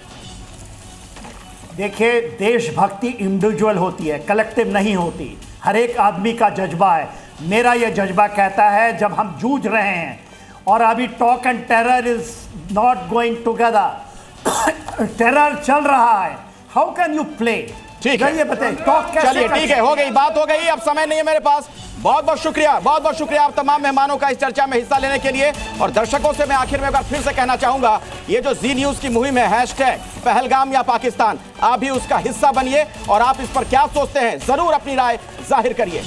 देखिए, देशभक्ति इंडिविजुअल होती है, कलेक्टिव नहीं होती। हर एक आदमी का जज्बा है। मेरा यह जज्बा कहता है, जब हम जूझ रहे हैं और अभी talk and terror is not going together, terror चल रहा है, हाउ कैन यू प्ले? ठीक है, ये बताइए, टॉक कैसे? चलिए ठीक है, हो गई बात, हो गई, अब समय नहीं है मेरे पास। बहुत बहुत शुक्रिया आप तमाम मेहमानों का इस चर्चा में हिस्सा लेने के लिए। और दर्शकों से मैं आखिर में एक बार फिर से कहना चाहूंगा, ये जो जी न्यूज की मुहिम है हैशटैग पहलगाम या पाकिस्तान, आप भी उसका हिस्सा बनिए और आप इस पर क्या सोचते हैं जरूर अपनी राय जाहिर करिए।